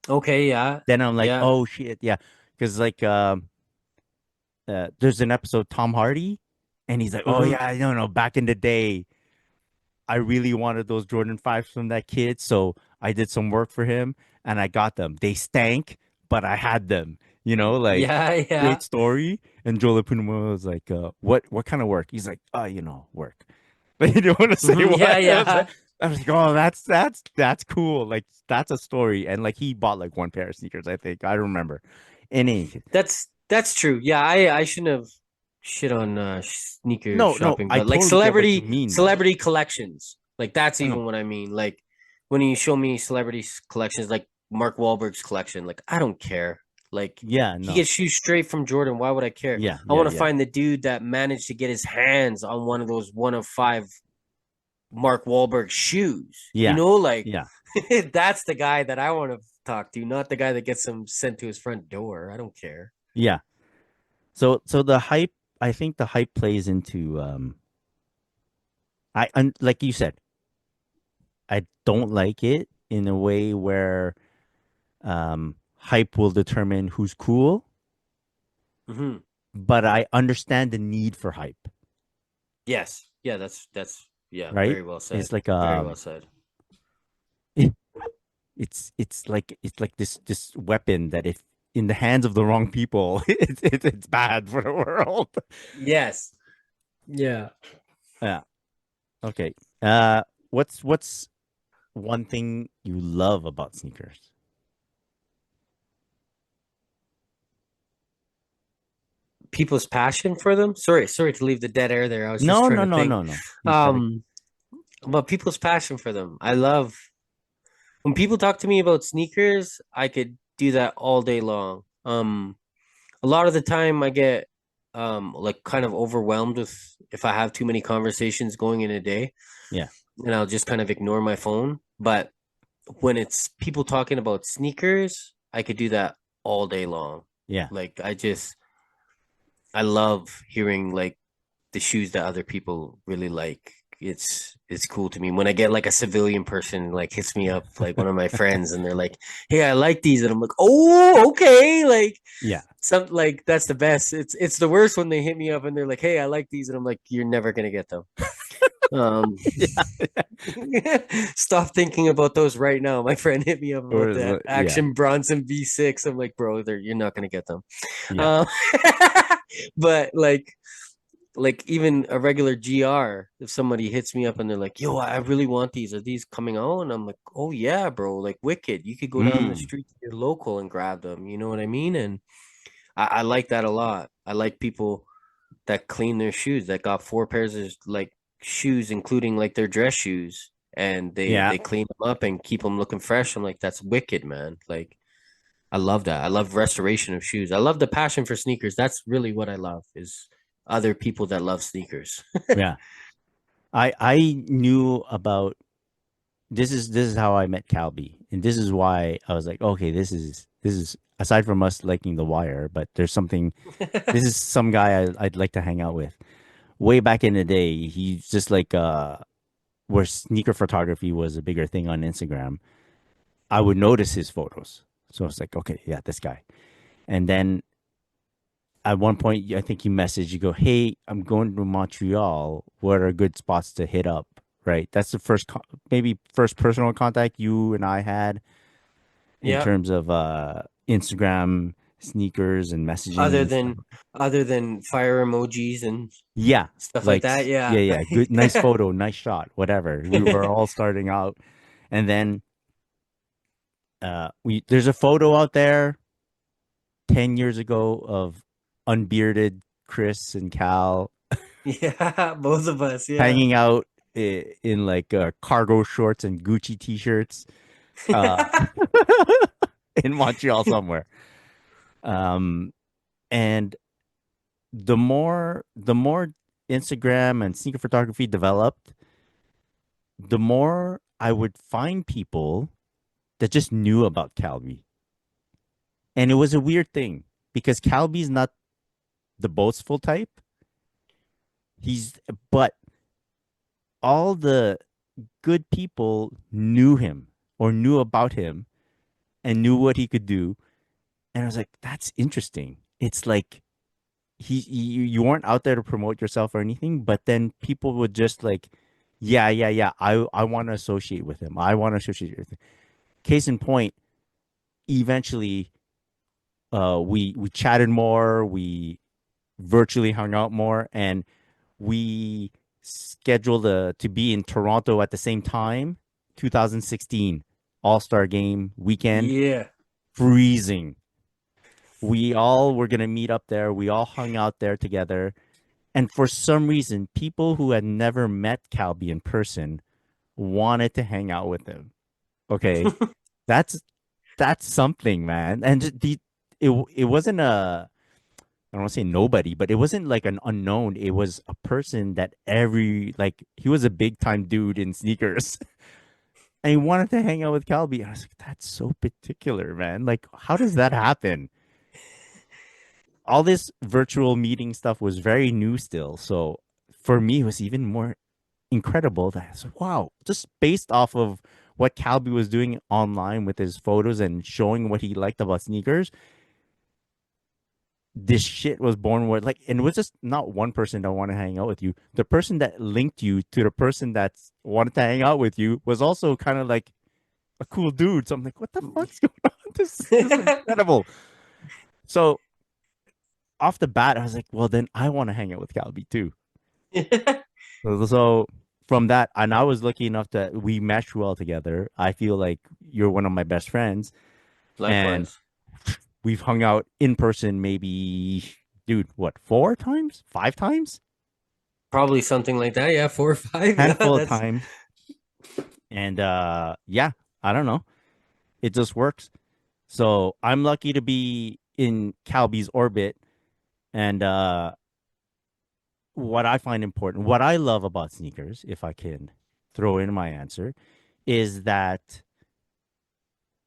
Okay. Yeah. Then I'm like, Yeah. oh shit, yeah, because like there's an episode Tom Hardy, and he's like, oh Hmm. yeah, I don't know, back in the day, I really wanted those Jordan 5s from that kid, so I did some work for him and I got them. They stank, but I had them. You know, like Yeah. Yeah. great story. And Joe LaPuma was like, what kind of work? He's like, work. But he didn't want to say Mhm. Yeah. what. Yeah. I was like, oh, that's cool. Like that's a story. And like he bought like one pair of sneakers, I think. I remember. In any case. That's true. Yeah. I shouldn't have shit on sneaker No, shopping, I but like totally get what you mean though. celebrity collections. Like that's I know. even what I mean. Like when you show me celebrity collections, like Mark Wahlberg's collection, like I don't care. Like Yeah, he no. gets shoes straight from Jordan. Why would I care? Yeah, I yeah, want to yeah. find the dude that managed to get his hands on one of those 1 of 5 Mark Wahlberg shoes. You Yeah. know, like Yeah. that's the guy that I want to talk to, not the guy that gets them sent to his front door. I don't care. Yeah. So the hype, I think the hype plays into like you said, I don't like it in a way where hype will determine who's cool, Hmm. but I understand the need for hype, Yes. Yeah, that's yeah, right? very well said. It's like Very well said. it's like this weapon that if in the hands of the wrong people, it's bad for the world. Yes. Yeah. Yeah. Okay. What's one thing you love about sneakers? People's passion for them. Sorry to leave the dead air there. I was just No, trying no, to no, think. no, no. You gotta. Um, but people's passion for them. I love when people talk to me about sneakers, I could do that all day long. A lot of the time I get like kind of overwhelmed with if I have too many conversations going in a day, Yeah, and I'll just kind of ignore my phone. But when it's people talking about sneakers, I could do that all day long. yeah, Like I love hearing like the shoes that other people really like. It's cool to me when I get like a civilian person like hits me up, like one of my friends, and they're like, "Hey, I like these," and I'm like, "Oh, okay." Like yeah, some like that's the best. It's the worst when they hit me up and they're like, "Hey, I like these," and I'm like, "You're never gonna get them." Um, yeah. stop thinking about those right now. My friend hit me up about the Yeah, Action Bronson V6. I'm like, bro, you're not gonna get them. yeah, Um, but like even a regular GR, if somebody hits me up and they're like, "Yo, I really want these. Are these coming out?" And I'm like, "Oh yeah, bro. Like wicked. You could go down the mm, street to your local and grab them. You know what I mean?" And I like that a lot. I like people that clean their shoes, that got 4 pairs of like shoes, including like their dress shoes, and yeah, they clean them up and keep them looking fresh. I'm like, that's wicked, man. Like I love that. I love restoration of shoes. I love the passion for sneakers. That's really what I love is other people that love sneakers. yeah. I knew about this is how I met Calby, and this is why I was like, okay, this is aside from us liking The Wire, but there's something. This is some guy I'd like to hang out with. Way back in the day, he's just like where sneaker photography was a bigger thing on Instagram. I would notice his photos, so I was like, okay, yeah, this guy. And then at one point, I think you messaged, you go, "Hey, I'm going to Montreal. What are good spots to hit up?" Right? That's the first, maybe first personal contact you and I had in Yeah. terms of Instagram sneakers and messaging Other and stuff. than other than fire emojis and Yeah, stuff like like that. yeah, Yeah. yeah, good, nice photo, nice shot, whatever. We were all starting out, and then we there's a photo out there 10 years ago of unbearded Chris and Cal Yeah, both of us. Yeah. hanging out in like cargo shorts and Gucci t-shirts uh, in Montreal somewhere. Um, and the more Instagram and sneaker photography developed, the more I would find people that just knew about Calby. And it was a weird thing because Calby's not the boastful type. He's but all the good people knew him or knew about him and knew what he could do. And I was like, that's interesting. It's like you weren't out there to promote yourself or anything, but then people would just like, yeah, yeah, yeah. I want to associate with him. I want to associate with him. Case in point, eventually, we chatted more, we virtually hung out more, and we scheduled to be in Toronto at the same time. 2016 All Star Game weekend, Yeah. freezing. We all were gonna meet up there. We all hung out there together. And for some reason, people who had never met Calby in person wanted to hang out with him. Okay, that's that's something, man. And it wasn't a I don't want to say nobody, but it wasn't like an unknown. It was a person that he was a big time dude in sneakers, and he wanted to hang out with Calby. And I was like, that's so particular, man. Like, how does that happen? All this virtual meeting stuff was very new still. So for me, it was even more incredible that I was like, wow, just based off of what Calby was doing online with his photos and showing what he liked about sneakers, this shit was born with like, and it was just not one person that wanted to hang out with you. The person that linked you to the person that wanted to hang out with you was also kind of like a cool dude. So I'm like, what the fuck's going on? This is incredible. So off the bat, I was like, well, then I want to hang out with Calby too. So from that, and I was lucky enough that we meshed well together. I feel like you're one of my best friends, and Likewise. we've hung out in person maybe, dude, what, 4 times, 5 times, Probably something like that. Yeah, 4 or 5. Yeah, handful of that's times, and yeah, I don't know, it just works. So I'm lucky to be in Calby's orbit, and what I find important, what I love about sneakers, if I can throw in my answer, is that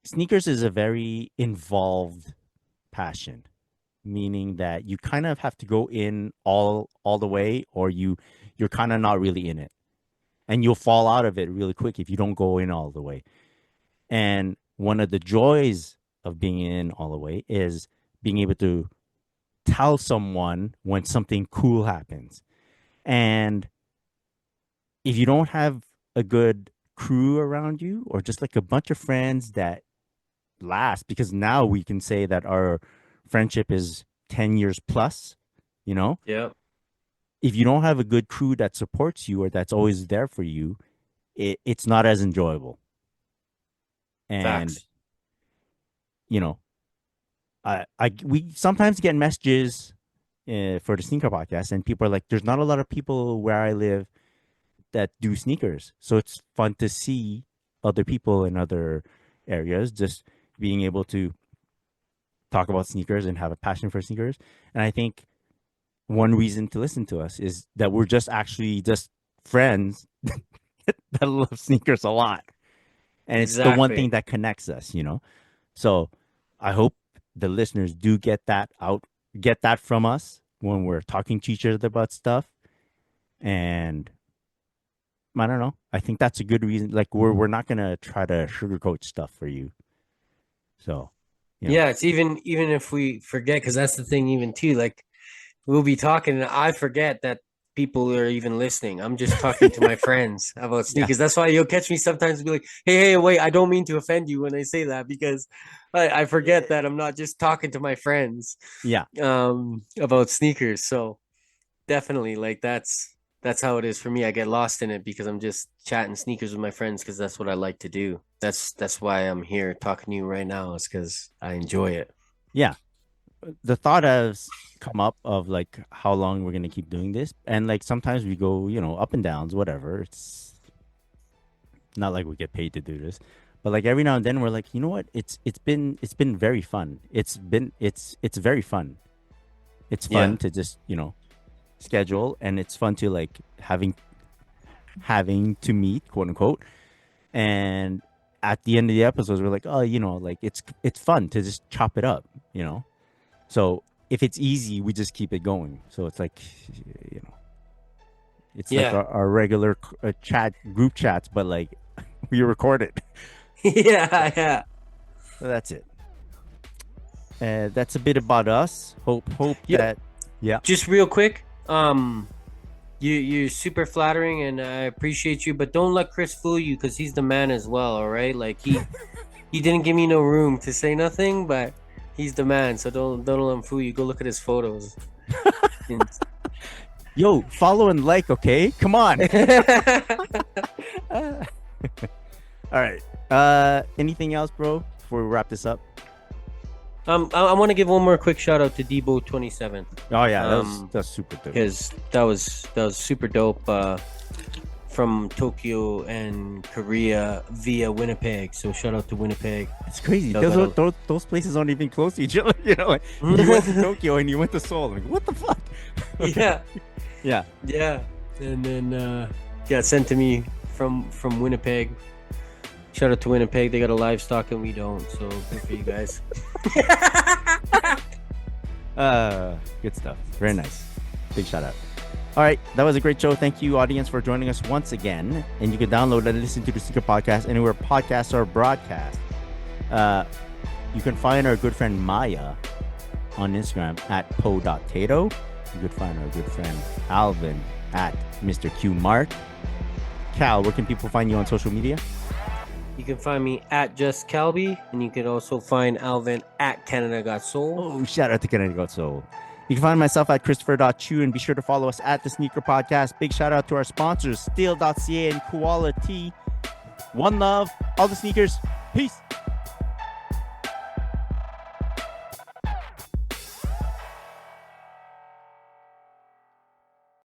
sneakers is a very involved passion, meaning that you kind of have to go in all the way, or you're kind of not really in it, and you'll fall out of it really quick if you don't go in all the way. And one of the joys of being in all the way is being able to tell someone when something cool happens. And if you don't have a good crew around you, or just like a bunch of friends that last, because now we can say that our friendship is 10 years plus, you know, yeah. if you don't have a good crew that supports you or that's always there for you, it's not as enjoyable. And, Facts. you know, we sometimes get messages for the sneaker podcast, and people are like, there's not a lot of people where I live that do sneakers. So it's fun to see other people in other areas just being able to talk about sneakers and have a passion for sneakers. And I think one reason to listen to us is that we're just actually just friends that love sneakers a lot. And it's the one thing Exactly. that connects us, you know? So I hope the listeners do get that from us when we're talking to each other about stuff. And I don't know. I think that's a good reason. Like we're not gonna try to sugarcoat stuff for you. So, yeah, it's even if we forget, because that's the thing, even too. Like we'll be talking, and I forget that people are even listening. I'm just talking to my friends about sneakers. That's why you'll catch me sometimes be like, hey, wait, I don't mean to offend you when I say that, because I forget that I'm not just talking to my friends. Yeah. About sneakers. So definitely, like that's how it is for me. I get lost in it because I'm just chatting sneakers with my friends because that's what I like to do. That's why I'm here talking to you right now, is because I enjoy it. Yeah. The thought has come up of like how long we're gonna keep doing this, and like sometimes we go, up and downs, whatever. It's not like we get paid to do this, but like every now and then we're like, you know what? It's been very fun. It's very fun. It's fun to just schedule, and it's fun to like having to meet, quote unquote, and at the end of the episodes we're like, oh, like it's fun to just chop it up, so if it's easy, we just keep it going. So it's like, it's like our regular group chats, but like we record it. Yeah. So that's it. That's a bit about us. Hope that. Yeah. Just real quick, you're super flattering, and I appreciate you, but don't let Chris fool you, because he's the man as well. All right, like he didn't give me no room to say nothing, but he's the man. So don't let him fool you. Go look at his photos. Yo, follow and like, okay? Come on. All right. Anything else, bro, before we wrap this up? I want to give one more quick shout out to Debo27. Oh yeah, that's super dope. Because that was super dope. From Tokyo and Korea via Winnipeg. So shout out to Winnipeg. It's crazy. Those places aren't even close to each other. Like you went to Tokyo and you went to Seoul. Like, what the fuck? Yeah. Yeah. And then sent to me from Winnipeg. Shout out to Winnipeg. They got a livestock and we don't. So good for you guys. Good stuff. Very nice. Big shout out. All right, that was a great show. Thank you, audience, for joining us once again. And you can download and listen to the Sneaker Podcast anywhere podcasts are broadcast. You can find our good friend Maya on Instagram at po.tato. You can find our good friend Alvin at Mr. Q Mark. Cal, where can people find you on social media? You can find me at Just Calby, and you can also find Alvin at Canada Got Soul. Oh, shout out to Canada Got Soul. You can find myself at Christopher.Chu, and be sure to follow us at the Sneaker Podcast. Big shout out to our sponsors, Steel.ca and Koala Tea. One love, all the sneakers. Peace.